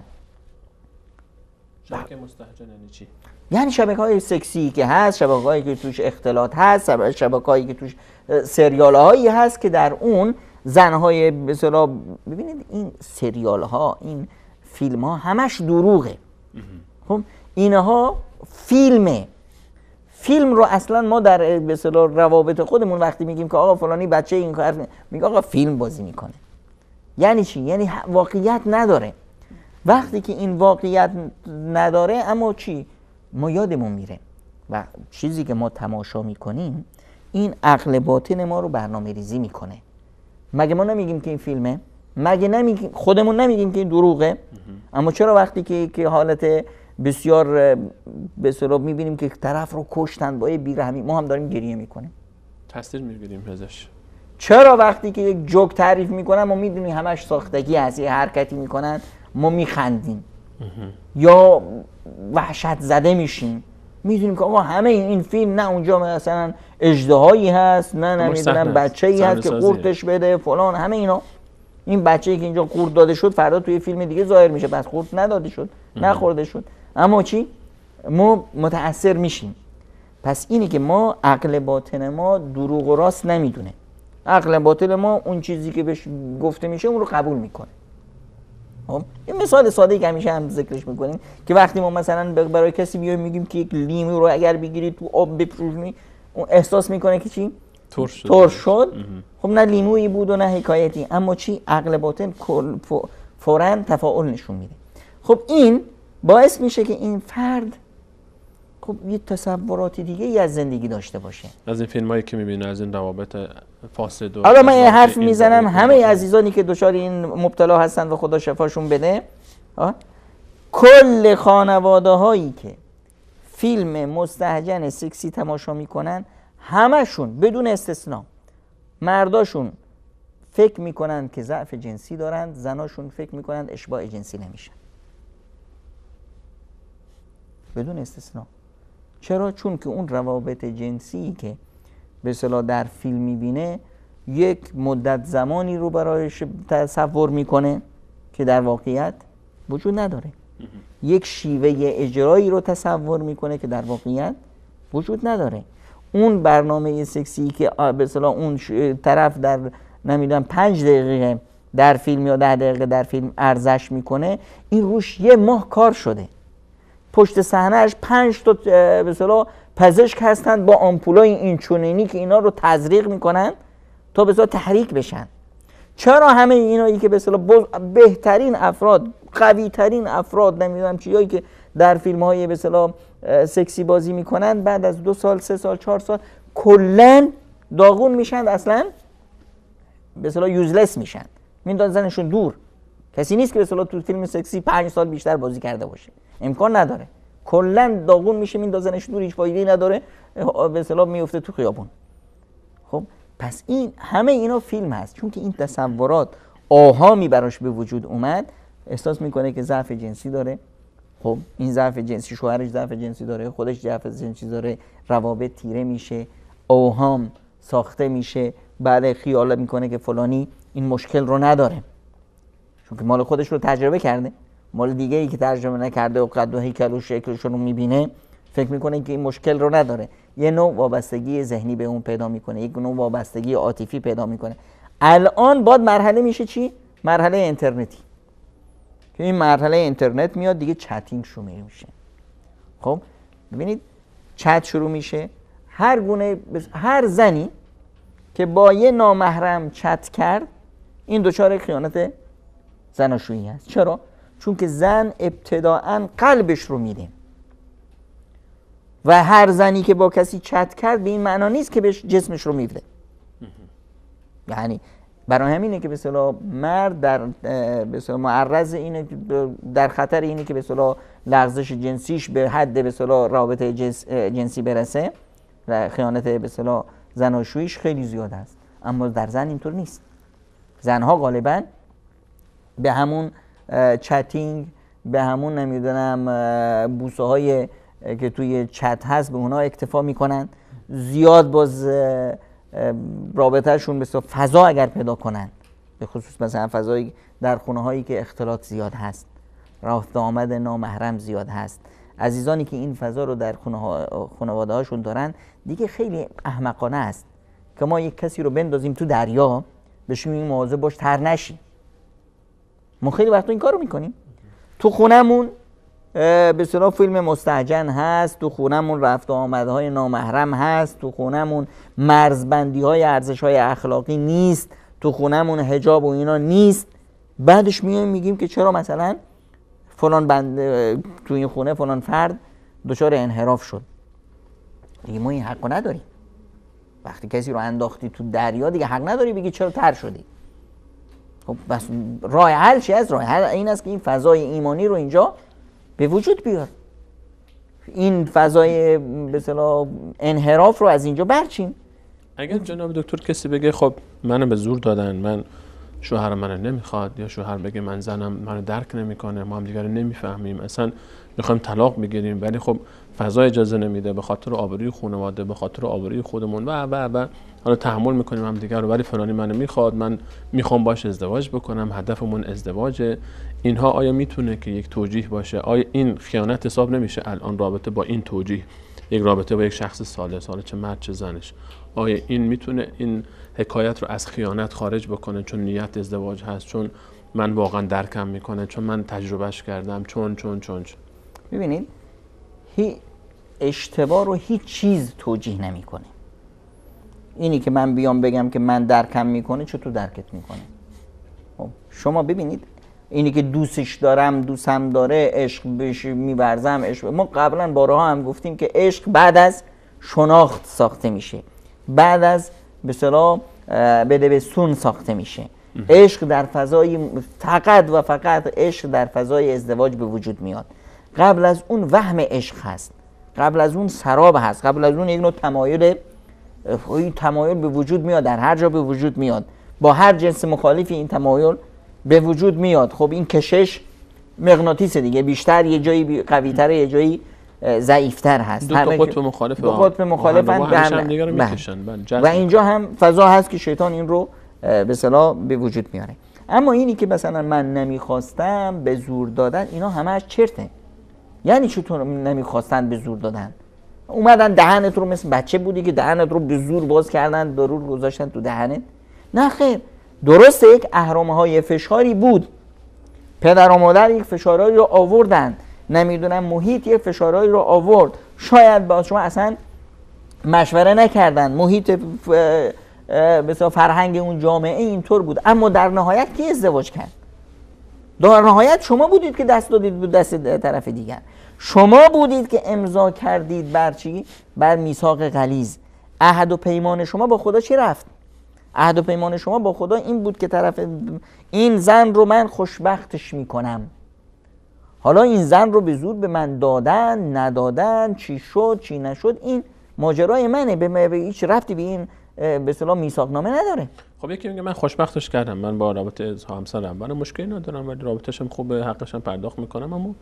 شبکه مستهجن یعنی چی؟ یعنی شبکه های سکسی که هست، شبکه هایی که توش اختلاط هست، شبکه هایی که توش سریال هایی هست که در اون زنهای به اصطلاح، ببینید این سریال ها، این فیلم ها همش دروغه. خب اینها فیلمه. فیلم رو اصلا ما در به اصطلاح روابط خودمون وقتی میگیم که آقا فلانی بچه این کار میگه، آقا فیلم بازی میکنه. یعنی چی؟ یعنی واقعیت نداره. وقتی که این واقعیت نداره، اما چی؟ ما یادمون میره و چیزی که ما تماشا میکنیم این عقل باطن ما رو برنامه ریزی میکنه. مگه ما نمیگیم که این فیلمه؟ مگه نمیگیم خودمون نمیگیم که این دروغه؟ اما چرا وقتی که حالت بسیار به اصطلاح میبینیم که طرف رو کشتن با بیرحمی، ما هم داریم گریه میکنیم؟ تاثیر میگیریم ازش. چرا وقتی که یک جوک تعریف میکنن ما میدونیم همش ساختگی هست، یه حرکتی میکنن ما میخندیم؟ یا وحشت زده میشیم. میدونیم که آقا همه این فیلم نه اونجا مثلا اژدهایی هست، نه نمیدونم بچه‌ای هست که قورتش بده فلان، همه اینا. این بچه‌ای که اینجا قورت داده شد فردا توی فیلم دیگه ظاهر میشه، پس قورت نداده شد، نخورده شد. اما چی؟ ما متأثر میشیم. پس اینی که ما عقل باطن ما دروغ و راست نمیدونه. عقل باطن ما اون چیزی که بهش گفته میشه اون رو قبول میکنه. خب این مثال ساده‌ای که همیشه هم ذکرش میکنیم که وقتی ما مثلا برای کسی بیایم میگیم که یک لیمو رو اگر بگیری تو آب بپوشونی، اون احساس میکنه که چی؟ ترش شد. خب نه لیمویی بود و نه حکایتی، اما چی؟ عقل باطن فوراً تفاعل نشون میده. خب این باعث میشه که این فرد خب یه تصوراتی دیگه ای از زندگی داشته باشه. از این فیلمایی که میبینه، از این روابط فاسد. حالا من یه حرف میزنم همه عزیزانی که دچار این مبتلا هستن و خدا شفاشون بده، کل خانواده هایی که فیلم مستهجن سکسی تماشا میکنن، همشون بدون استثنا مرداشون فکر میکنن که ضعف جنسی دارند، زناشون فکر میکنن اشباع جنسی نمیشن. بدون استثنا. چرا؟ چون که اون روابط جنسی که به اصطلاح در فیلم میبینه یک مدت زمانی رو برایش تصور میکنه که در واقعیت وجود نداره. یک شیوه اجرایی رو تصور میکنه که در واقعیت وجود نداره. اون برنامه سکسی که به اصطلاح اون طرف در نمیدونم 5 دقیقه در فیلم یا 10 دقیقه در فیلم ارزش میکنه، این روش 1 ماه کار شده. پشت صحنه‌اش 5 تا به اصطلاح پزشک هستند با آمپولای این چونینی که اینا رو تزریق میکنن تا به اصطلاح تحریک بشن. چرا همه اینایی که به اصطلاح بهترین افراد، قوی ترین افراد، نمیدونم چیایی که در فیلم های به اصطلاح سکسی بازی میکنن، بعد از 2 سال 3 سال 4 سال کلا داغون میشن، اصلا به اصطلاح یوزلس میشن، میندازنشون دور. کسی نیست که به اصطلاح تو فیلم سکسی 5 سال بیشتر بازی کرده باشه، امکان نداره. کلا داغون میشه، میندازنش دور، هیچ فایده‌ای نداره، به اصطلاح میفته تو خیابون. خب پس این همه اینا فیلم هست، چون که این تصورات آهامی براش به وجود اومد، احساس میکنه که ضعف جنسی داره. خب این ضعف جنسی، شوهرش ضعف جنسی داره، خودش ضعف جنسی داره، روابط تیره میشه، اوهام ساخته میشه، بعد خیال میکنه که فلانی این مشکل رو نداره، چون که مال خودش رو تجربه کرده. مال دیگه ای که ترجمه نکرده و قد و هیکل و شکلشون رو میبینه، فکر میکنه که این مشکل رو نداره. یه نوع وابستگی ذهنی به اون پیدا میکنه، یک نوع وابستگی عاطفی پیدا میکنه. الان بعد مرحله میشه چی؟ مرحله اینترنتی، که این مرحله اینترنت میاد دیگه، چتینگ شروع میشه. خب ببینید چت شروع میشه، هر زنی که با یه نامحرم چت کرد، این دچار خیانت زناشویی هست. چرا؟ چون که زن ابتداعاً قلبش رو میده و هر زنی که با کسی چت کرد به این معنا نیست که بهش جسمش رو میده. یعنی برای همینه که به اصطلاح مرد در به اصطلاح معرض اینه، در خطر اینه که به اصطلاح لغزش جنسیش به حد به اصطلاح رابطه جنسی برسه و خیانت به اصطلاح زناشوییش خیلی زیاد است. اما در زن اینطور نیست. زنها غالباً به همون چتینگ، به همون نمیدونم بوسه های که توی چت هست به اونا اکتفا میکنن. زیاد باز رابطهشون به فضا اگر پیدا کنن، به خصوص مثلا فضایی در خونه هایی که اختلاط زیاد هست، رفت آمد نامحرم زیاد هست، عزیزانی که این فضا رو در خانواده هاشون دارن، دیگه خیلی احمقانه است که ما یک کسی رو بندازیم تو دریا بهش میگیم مواظب باش تر نشی. ما خیلی وقتا این کارو میکنیم. تو خونمون به اصطلاح فیلم مستهجن هست، تو خونمون رفت و آمدهای نامحرم هست، تو خونمون مرزبندی های ارزش های اخلاقی نیست، تو خونمون حجاب و اینا نیست. بعدش میگیم که چرا مثلا فلان تو این خونه فلان فرد دچار انحراف شد. دیگه ما این حقو نداریم. وقتی کسی رو انداختی تو دریا دیگه حق نداری بگی چرا تر شدی. خب بس راه حل چی است؟ راه حل این است که این فضای ایمانی رو اینجا به وجود بیار، این فضای به اصطلاح انحراف رو از اینجا برچین. اگر جناب دکتر کسی بگه خب منو به زور دادن، من شوهر من نمیخواد، یا شوهر بگه من زنم منو درک نمیکنه، ما هم دیگه رو نمیفهمیم، اصلا میخوایم طلاق بگیریم، ولی خب فضا اجازه نمیده به خاطر آبروی خانواده، به خاطر آبروی خودمون و حالا تحمل میکنیم هم دیگه رو، ولی فلانی منو میخواد، من میخوام باش ازدواج بکنم، هدفمون ازدواجه. اینها آیا میتونه که یک توجیه باشه؟ آیا این خیانت حساب نمیشه الان رابطه با این توجیه، یک رابطه با یک شخص ثالث، حالا چه مرد چه زنش، آیا این میتونه این حکایت رو از خیانت خارج بکنه چون نیت ازدواج هست، چون من واقعا درکم میکنه، چون من تجربهش کردم، چون ببینید اشتباه رو هیچ چیز توجیه نمیکنه. اینی که من بیام بگم که من درکم میکنه، چطور درکت میکنه؟ خب شما ببینید اینی که دوستش دارم، دوستم داره، عشق بهش میورزم، عشق، ما قبلا بارها هم گفتیم که عشق بعد از شناخت ساخته میشه، بعد از به اصطلاح بدبستون ساخته میشه. عشق در فضای فقط و فقط عشق در فضای ازدواج به وجود میاد. قبل از اون وهم عشق هست، قبل از اون سراب هست، قبل از اون یک نوع تمایل به وجود میاد، در هر جا به وجود میاد، با هر جنس مخالفی این تمایل به وجود میاد. خب این کشش مغناطیس دیگه، بیشتر یه جایی قوی‌تر، یه جایی ضعیف‌تر هست. دو تا قطب مخالف، دو قطب مخالفن هم دیگه رو میکشن و اینجا هم فضا هست که شیطان این رو به اصطلاح به وجود میاره. اما اینی که مثلا من نمیخواستم به زور دادن، اینا همش چرته. یعنی چطور نمیخواستن به زور دادن؟ اومدن دهنت رو، مثل بچه بودی که دهنت رو به زور باز کردن، دارو گذاشتن تو دهنت؟ نه خیر، درسته یک اهرم‌های فشاری بود، پدر و مادر یک فشارهایی رو آوردن، نمیدونم محیط یک فشارهایی رو آورد، شاید با شما اصلا مشوره نکردن، محیط مثلا فرهنگ اون جامعه اینطور بود، اما در نهایت کی ازدواج کرد؟ در نهایت شما بودید که دست دادید به دست طرف دیگر، شما بودید که امضا کردید بر چی؟ بر میثاق غلیظ. عهد و پیمان شما با خدا چی رفت؟ عهد و پیمان شما با خدا این بود که طرف این زن رو من خوشبختش میکنم. حالا این زن رو به زور به من دادن، ندادن، چی شد چی نشد، این ماجرای منه، به هیچ ربطی به این به اصطلاح میثاق نامه نداره. خب یکی میگه من خوشبختش کردم، من با رابطه همسرم من مشکلی ندارم، ولی رابطه‌شم خوبه، حقشم پرداخت میکنم، اما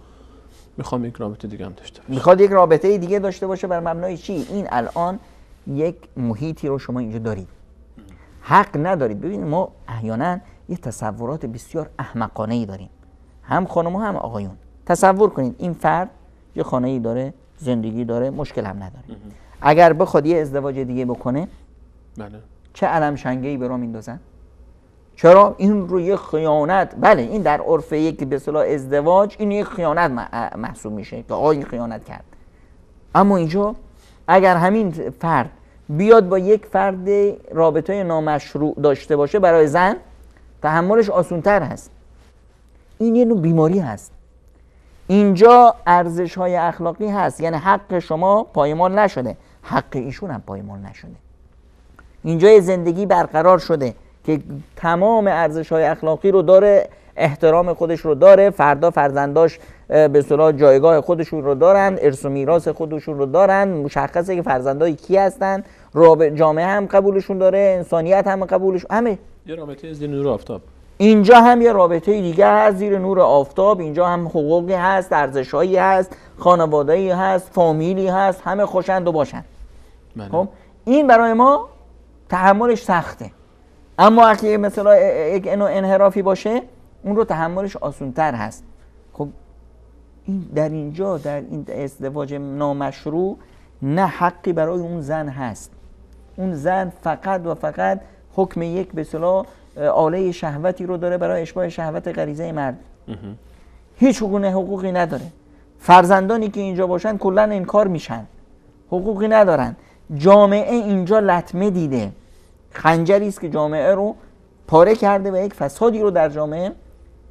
میخوام یک رابطه دیگه هم داشته باشه. میخواد یک رابطه دیگه داشته باشه بر مبنای چی؟ این الان یک محیطی رو شما اینجا دارید، حق ندارید. ببینید ما احیانا یه تصورات بسیار احمقانه‌ای داریم، هم خانم‌ها هم آقایون. تصور کنید این فرد یه خانه‌ای داره، زندگی داره، مشکل هم نداره. اگر بخواد یه ازدواج دیگه بکنه، بله، چه علم شنگه‌ای به راه میندازن؟ چرا؟ این رو یه خیانت، بله این در عرف یک به اصطلاح ازدواج این یک خیانت محسوب میشه که آقا این خیانت کرد. اما اینجا اگر همین فرد بیاد با یک فرد رابطه نامشروع داشته باشه، برای زن تحملش آسان‌تر هست. این یه نوع بیماری هست. اینجا ارزش‌های اخلاقی هست، یعنی حق شما پایمال نشده، حق ایشون هم پایمال نشده. اینجا یه زندگی برقرار شده که تمام ارزش‌های اخلاقی رو داره، احترام خودش رو داره، فردا فرزنداش به اصطلاح جایگاه خودشون رو دارن، ارث و میراث خودشون رو دارن، مشخصه که فرزندای کی هستن، جامعه هم قبولشون داره، انسانیت هم قبولش، همه یه رابطه زیر نور آفتاب. اینجا هم یه رابطه دیگه هست زیر نور آفتاب، اینجا هم حقوقی هست، ارزش‌هایی هست، خانواده‌ای هست، فامیلی هست، همه خوشند و باشند. خب این برای ما تحملش سخته، اما اگه مثلا یک نوع انحرافی باشه اون رو تحملش آسان‌تر هست. خب این در اینجا در این ازدواج نامشروع نه حقی برای اون زن هست، اون زن فقط و فقط حکم یک به اصطلاح آله شهوتی رو داره برای اشباع شهوت غریزه مرد، هیچ حقوقی نداره. فرزندانی که اینجا باشن کلا انکار میشن، حقوقی ندارن. جامعه اینجا لطمه دیده، خنجری است که جامعه رو پاره کرده و یک فسادی رو در جامعه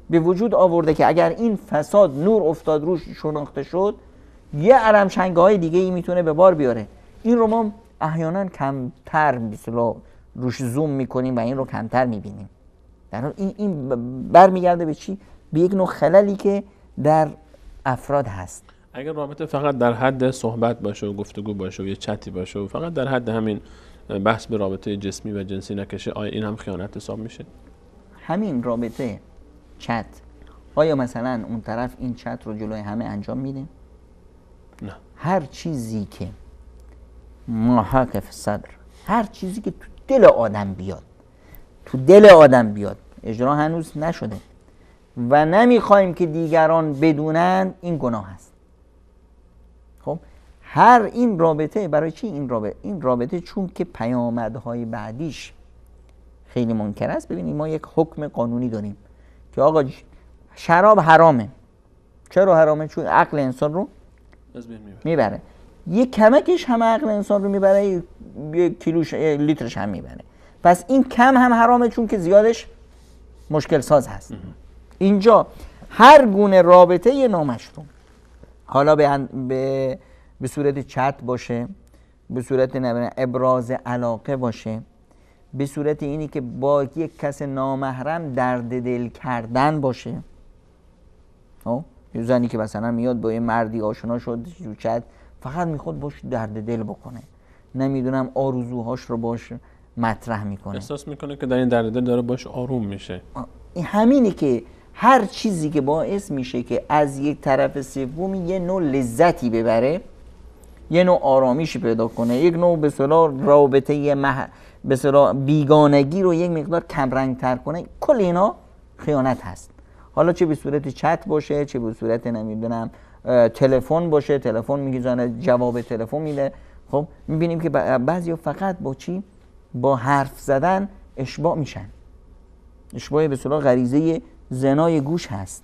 به وجود آورده که اگر این فساد نور افتاد روش، شناخته شد، یه علم شنگه‌های دیگه ای میتونه به بار بیاره. این رو ما احیانا کمتر مثلا روش زوم میکنیم و این رو کمتر میبینیم. در حال این برمیگرده به چی؟ به یک نوع خللی که در افراد هست. اگر رابطه فقط در حد صحبت باشه و گفتگو باشه و یه چتی باشه و فقط در حد همین بحث به رابطه جسمی و جنسی نکشه، آیا این هم خیانت حساب میشه؟ همین رابطه چت، آیا مثلا اون طرف این چت رو جلوی همه انجام میده؟ نه. هر چیزی که محاق فی صدر، هر چیزی که تو دل آدم بیاد، تو دل آدم بیاد، اجرا هنوز نشده و نمیخوایم که دیگران بدونن، این گناه است. خب هر این رابطه برای چی این رابطه چون که پیامدهای بعدیش خیلی منکر است. ببینید ما یک حکم قانونی داریم که آقا شراب حرامه. چرا حرامه؟ چون عقل انسان رو میبره. یک کمکش هم عقل انسان رو میبره، یک کیلوش لیترش هم میبره. پس این کم هم حرامه چون که زیادش مشکل ساز هست. اینجا هر گونه رابطه نامشروع، حالا به صورت چت باشه، به صورت ابراز علاقه باشه، به صورت اینی که با یک کس نامحرم درد دل کردن باشه. یه زنی که مثلا میاد با یه مردی آشنا شد تو چت، فقط میخواد باش درد دل بکنه، نمیدونم آرزوهاش رو باش مطرح میکنه، احساس میکنه که در این درد دل داره باش آروم میشه. این همینی که هر چیزی که باعث میشه که از یک طرف سومی یه نوع لذتی ببره، یه نوع آرامیشی پیدا کنه، یک نوع به اصطلاح رابطه به اصطلاح بیگانگی رو یک مقدار کمرنگ تر کنه، کل اینا خیانت هست. حالا چه به صورت چت باشه، چه به صورت نمیدونم تلفن باشه، تلفن میگیزنه جواب تلفن میده. خب میبینیم که بعضیا فقط با چی؟ با حرف زدن اشباع میشن. اشباع به اصطلاح غریزه زنای گوش هست.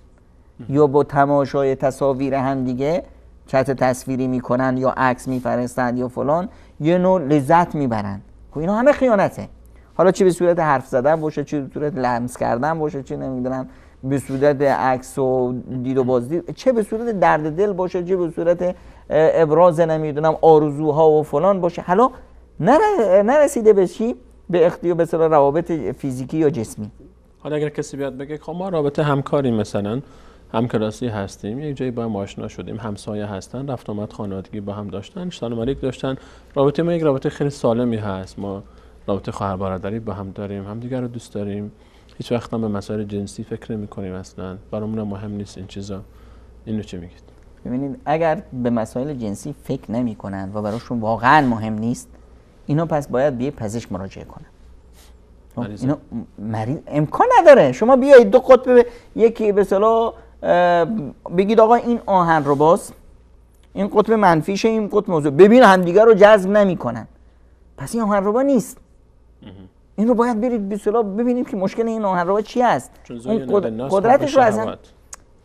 یا با تماشای تصاویر هم دیگه چت تصویری میکنن یا عکس میفرستن یا فلان، یه نوع لذت میبرن. خب اینا همه خیانته. حالا چه به صورت حرف زدن باشه، چه به صورت لمس کردن باشه، چه نمیدونم به صورت عکس و دید و بازدید، چه به صورت درد دل باشه، چه به صورت ابراز نمیدونم آرزوها و فلان باشه. حالا نرسیده به چی؟ به اختیار به اصطلاح روابط فیزیکی یا جسمی. حالا اگر کسی بیاد بگه خب ما رابطه همکاری مثلا همکلاسی هستیم، یک جایی با هم آشنا شدیم، همسایه هستن، رفت آمد خانوادگی با هم داشتن، سال مریک داشتن، رابطه ما یک رابطه خیلی سالمی هست، ما رابطه خواهر برادری با هم داریم، همدیگر رو دوست داریم، هیچ وقت هم به مسائل جنسی فکر نمی‌کنیم، اصلا برامون مهم نیست این چیزا. اینو چه میگید؟ ببینید اگر به مسائل جنسی فکر نمی‌کنن و براشون واقعا مهم نیست، اینا پس باید به پزشک مراجعه کنن. اینا مریض امکان نداره شما بیایید دو قطب یکی به اصطلاح بگید آقا این آهن رو باز، این قطب منفیشه، این قطب موضوع، ببین همدیگه رو جذب نمی‌کنن، پس این آهن رو نیست. این رو باید برید به اصطلاح ببینید که مشکل این آهن رو چی است.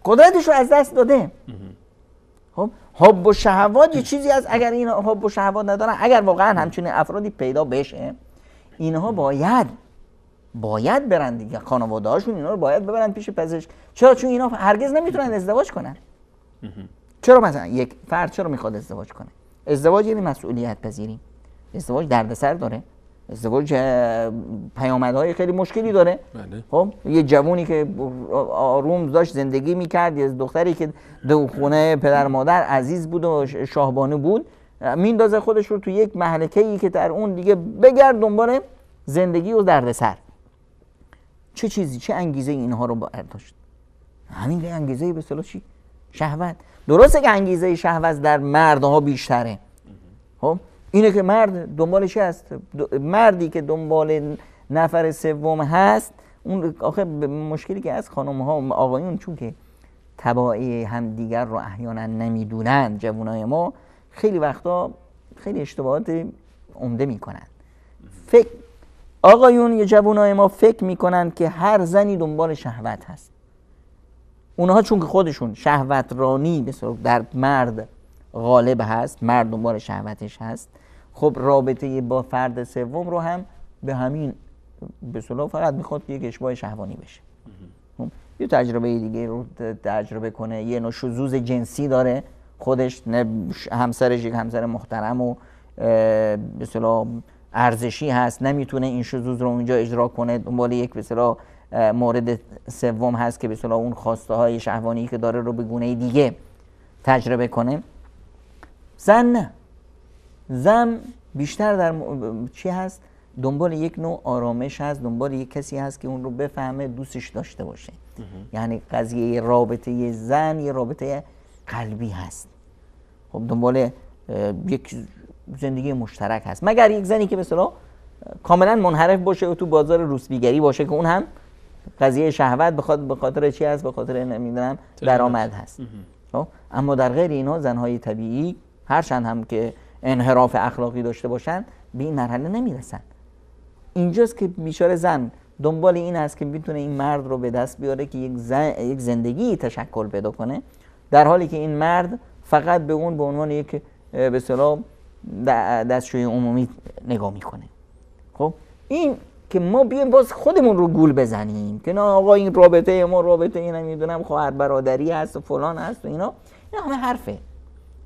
قدرتش رو از دست داده. خب حب و شهوات یه چیزی از، اگر این حب و شهوات ندارن، اگر واقعا همچین افرادی پیدا بشه، اینها باید برن دیگه، خانواده هاشون اینا رو باید ببرن پیش پزشک. چرا؟ چون اینا هرگز نمیتونن ازدواج کنن. چرا مثلا یک فرد چرا میخواد ازدواج کنه؟ ازدواج یعنی مسئولیت پذیری. ازدواج دردسر داره. ازدواج پیامدهای خیلی مشکلی داره. خب یه جوونی که آروم داشت زندگی میکرد، یه دختری که دو خونه پدر مادر عزیز بود و شاهبانو بود، میندازه خودش رو تو یک مهلکه‌ای که در اون دیگه بگرد دنبال زندگی و دردسر. چه چیزی، چه انگیزه اینها رو باید داشت؟ همین انگیزه به اصطلاح چی؟ شهوت. درسته که انگیزه شهوت در مردها بیشتره. خب اینه که مرد دنبال چی هست؟ مردی که دنبال نفر سوم هست، اون آخه مشکلی که از خانم ها و آقایون چون که تبعی هم دیگر رو احیانا نمیدونن، جوانای ما خیلی وقتا خیلی اشتباهات عمده میکنن. آقایون یا جوانای ما فکر میکنن که هر زنی دنبال شهوت هست. اونها چون که خودشون شهوت رانی در مرد غالب هست، مرد دنبال شهوتش هست، خب رابطه با فرد سوم رو هم به همین به اصطلاح فقط میخواد یک اشباع شهوانی بشه. یه تجربه دیگه رو تجربه کنه، یه نوع شذوذ جنسی داره خودش، نه همسرش یک همسر محترم و به اصطلاح ارزشی هست، نمیتونه این شذوذ رو اونجا اجرا کنه، دنبال یک به اصطلاح مورد سوم هست که به اصطلاح اون خواسته های شهوانی که داره رو به گونه دیگه تجربه کنه. زن نه، زن بیشتر در چی هست؟ دنبال یک نوع آرامش هست، دنبال یک کسی هست که اون رو بفهمه، دوستش داشته باشه. یعنی قضیه رابطه زن یه رابطه قلبی هست. خب دنبال یک زندگی مشترک هست، مگر یک زنی که به اصطلاح کاملا منحرف باشه و تو بازار روسبیگری باشه که اون هم قضیه شهوت به خاطر چی هست؟ به خاطر نمیدونم درآمد هست. اما در غیر اینها زنهای طبیعی هرچند هم که انحراف اخلاقی داشته باشن به این مرحله نمیرسن. اینجاست که بیچاره زن دنبال این هست که بتونه این مرد رو به دست بیاره که یک زندگی تشکل پیدا کنه، در حالی که این مرد فقط به اون به عنوان یک به اصطلاح دستشوی عمومی نگاه میکنه. خب این که ما بیایم باز خودمون رو گول بزنیم که نه آقا این رابطه ما رابطه این نمیدونم خواهر برادری هست و فلان هست و اینا همه حرفه.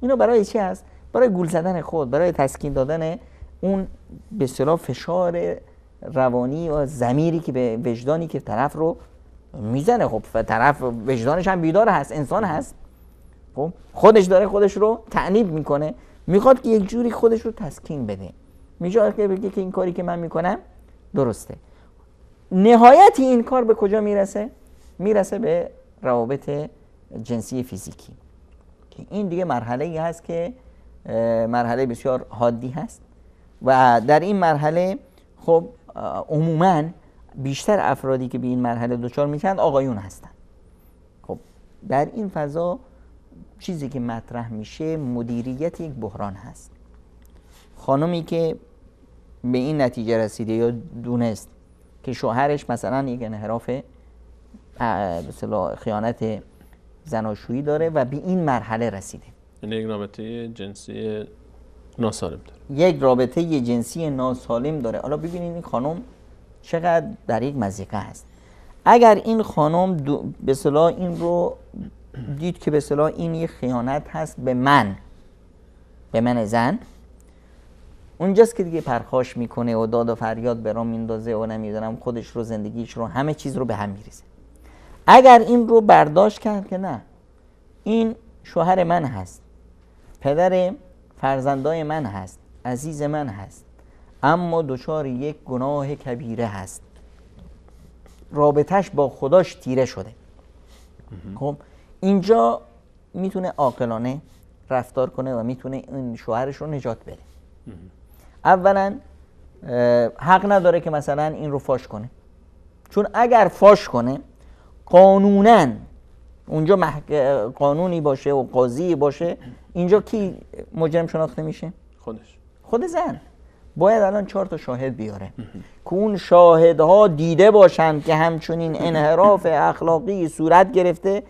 اینا برای چی هست؟ برای گول زدن خود، برای تسکین دادن اون به اصطلاح فشار روانی و ضمیری که به وجدانی که طرف رو میزنه. خب طرف وجدانش هم بیدار هست، انسان هست، خب خودش داره خودش رو تأنیب میکنه، میخواد که یک جوری خودش رو تسکین بده، میشه که بگه که این کاری که من میکنم درسته. نهایت این کار به کجا میرسه؟ میرسه به روابط جنسی فیزیکی که این دیگه مرحله ای هست که مرحله بسیار حادی هست و در این مرحله خب عموماً بیشتر افرادی که به این مرحله دچار میشن آقایون هستن. خب در این فضا چیزی که مطرح میشه مدیریت یک بحران هست. خانمی که به این نتیجه رسیده یا دونست که شوهرش مثلا یک انحراف به اصطلاح خیانت زناشویی داره و به این مرحله رسیده، یعنی یک رابطه جنسی ناسالم داره، یک رابطه جنسی ناسالم داره. حالا ببینید این خانم چقدر در یک مضیقه هست. اگر این خانم به اصطلاح این رو دید که به اصطلاح این یک خیانت هست به من زن، اونجاست که دیگه پرخاش میکنه و داد و فریاد برام میندازه و نمیدونم خودش رو زندگیش رو همه چیز رو به هم میریزه. اگر این رو برداشت کرد که نه این شوهر من هست، پدر فرزندای من هست، عزیز من هست، اما دچار یک گناه کبیره هست، رابطش با خداش تیره شده، خب اینجا میتونه عاقلانه رفتار کنه و میتونه این شوهرش رو نجات بده. اولا حق نداره که مثلا این رو فاش کنه، چون اگر فاش کنه قانونا اونجا قانونی باشه و قاضی باشه، اینجا کی مجرم شناخته میشه؟ خود زن. باید الان 4 تا شاهد بیاره که اون شاهدها دیده باشن که همچنین انحراف اخلاقی صورت گرفته،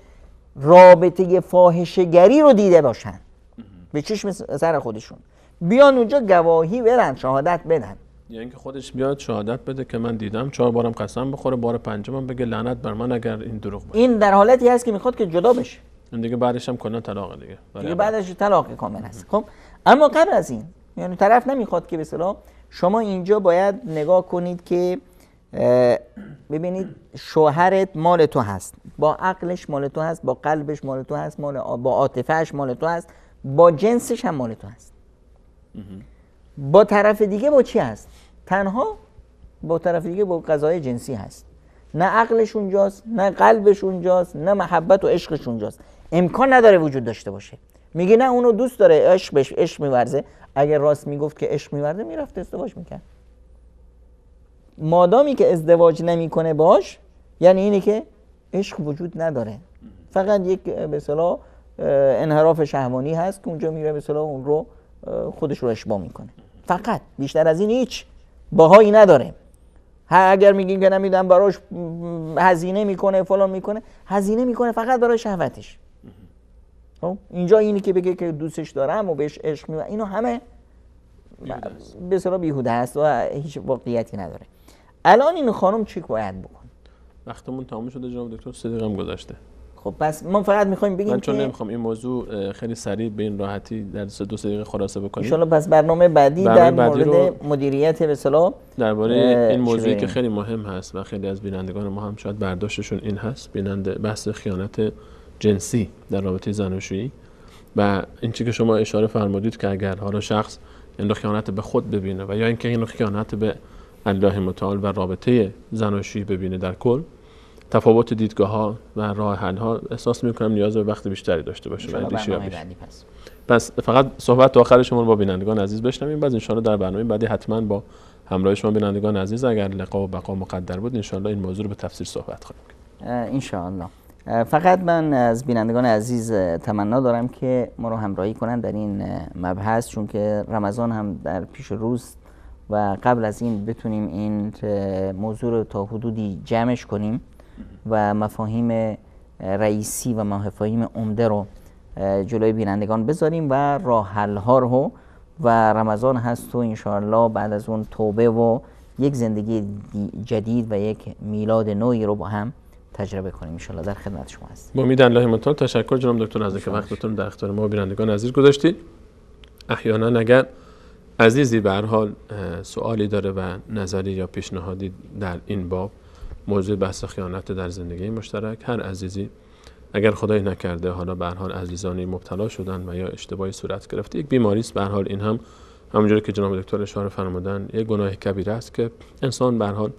رابطه فاحشه‌گری رو دیده باشن به چشم سر خودشون، بیان اونجا گواهی بدن، شهادت بدن. یعنی اینکه خودش بیاد شهادت بده که من دیدم، 4 بارم قسم بخوره، بار 5م بگه لعنت بر من اگر این دروغ باشه. این در حالتی هست که میخواد که جدا بشه، این دیگه بعدش هم کلا طلاق دیگه بعدش طلاق کامل هست. خب اما قبل از این یعنی طرف نمیخواد که به اصطلاح شما اینجا باید نگاه کنید که ببینید شوهرت مال تو هست، با عقلش مال تو هست، با قلبش مال تو هست، با عاطفه‌اش مال تو هست، با جنسش هم مال تو هست. با طرف دیگه با چی هست؟ تنها با طرف دیگه با قضای جنسی هست. نه عقلش اونجاست، نه قلبش اونجاست، نه محبت و عشقش اونجاست. امکان نداره وجود داشته باشه. میگه نه اونو دوست داره، عشق میورزه. اگر راست میگفت که عشق میورزه میرفت ازدواج میکرد. مادامی که ازدواج نمیکنه باش، یعنی اینه که عشق وجود نداره، فقط یک به اصطلاح انحراف شهوانی هست که اونجا میره به اصطلاح اون رو خودش رو اشباع میکنه. فقط بیشتر از این هیچ باهایی نداره. اگر میگیم که نمیدونم براش هزینه میکنه فلان میکنه، هزینه میکنه فقط برای شهوتش. اینجا اینی که بگه که دوستش دارم و بهش عشق می‌ورزم، اینو همه به اصطلاح بیهوده است و هیچ واقعیتی نداره. الان این خانم چی باید بکنه؟ وقتمون تمام شده جناب دکتر، 3 دقیقه هم گذشته. خب پس ما فقط میخوایم بگیم من چون نمیخوام این موضوع خیلی سریع به این راحتی در 2 دقیقه خلاصه بکنیم، ان شاءالله پس برنامه بعدی در مورد مدیریت به اصطلاح درباره این موضوعی که خیلی مهم هست و خیلی از بینندگان ما هم شاید برداشتشون این هست، بحث خیانت جنسی در رابطه زناشویی و این چیزی که شما اشاره فرمودید که اگر حالا شخص این خیانت به خود ببینه و یا اینکه این خیانت به الله متعال و رابطه زناشویی ببینه در کل، تفاوت دیدگاه ها و راه حل ها احساس میکنم نیاز به وقت بیشتری داشته باشه. پس فقط صحبت آخر شما رو با بینندگان عزیز بشنویم، بعد ان شاء الله در برنامه بعدی حتما با همراه شما بینندگان عزیز اگر لقا و بقا مقدر بود ان شاء الله این موضوع رو به تفصیل صحبت خواهیم کرد ان شاء الله. فقط من از بینندگان عزیز تمنا دارم که ما رو همراهی کنن در این مبحث، چون که رمضان هم در پیش روز و قبل از این بتونیم این موضوع رو تا حدودی جمعش کنیم و مفاهیم رئیسی و مفاهیم عمده رو جلوی بینندگان بذاریم و راه حل ها رو. و رمضان هست و ان شاء الله بعد از اون توبه و یک زندگی جدید و یک میلاد نوعی رو با هم تجربه کنیم. ان شاء الله در خدمت شما هستیم. با امید الله متعال. تشکر جناب دکتر از اینکه وقتتون در اختیار ما بینندگان عزیز گذاشتید. احیانا اگر عزیزی به هر حال سوالی داره و نظری یا پیشنهادی در این باب موضوع بحث خیانت در زندگی مشترک، هر عزیزی اگر خدای نکرده حالا به هر حال عزیزانی مبتلا شدن و یا اشتباهی صورت گرفته، یک بیماری است به هر حال. این هم همونجوری که جناب دکتر اشاره فرمودن یک گناه کبیره است که انسان به هر حال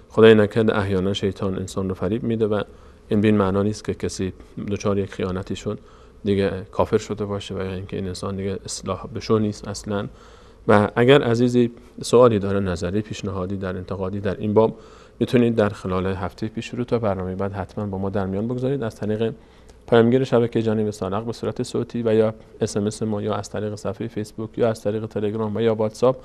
خدای نکرده احیانا شیطان انسان رو فریب میده و این به این معنا نیست که کسی دچار یک خیانتی شد دیگه کافر شده باشه و یا اینکه این انسان دیگه اصلاح بشو نیست اصلا. و اگر عزیزی سوالی داره، نظری، پیشنهادی در انتقادی در این باب، میتونید در خلال هفته پیش رو تا برنامه بعد حتما با ما در میان بگذارید از طریق پیامگیر شبکه جانب سالق به صورت صوتی و یا SMS ما، یا از طریق صفحه فیسبوک، یا از طریق تلگرام و یا واتساپ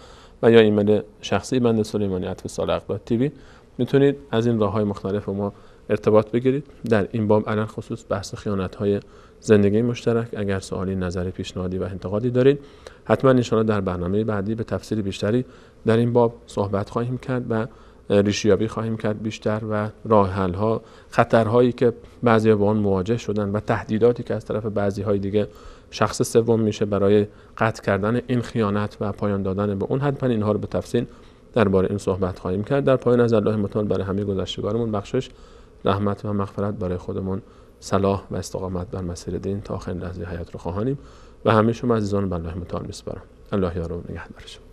و یا ایمیل شخصی بنده سلیمانی@salaq.tv میتونید از این راه‌های مختلف ما ارتباط بگیرید. در این باب علل خصوص بحث خیانت‌های زندگی مشترک اگر سوالی، نظری، پیشنهادی و انتقادی دارید حتما ان شاءالله در برنامه بعدی به تفصیل بیشتری در این باب صحبت خواهیم کرد و ریشه‌یابی خواهیم کرد بیشتر و راه حل‌ها، خطرهایی که بعضی با آن مواجه شدن و تهدیداتی که از طرف بعضی‌های دیگه شخص سوم میشه برای قطع کردن این خیانت و پایان دادن به اون. حتما اینها رو به تفصیل درباره این صحبت خواهیم کرد. در پایان از الله متعال برای همه گذشتگارمون بخشش، رحمت و مغفرت، برای خودمون صلاح و استقامت بر مسیر دین تا آخرین لحظه حیات رو خواهانیم و همه شما عزیزان به الله متعال میسپارم. الله یار و نگهدار شما.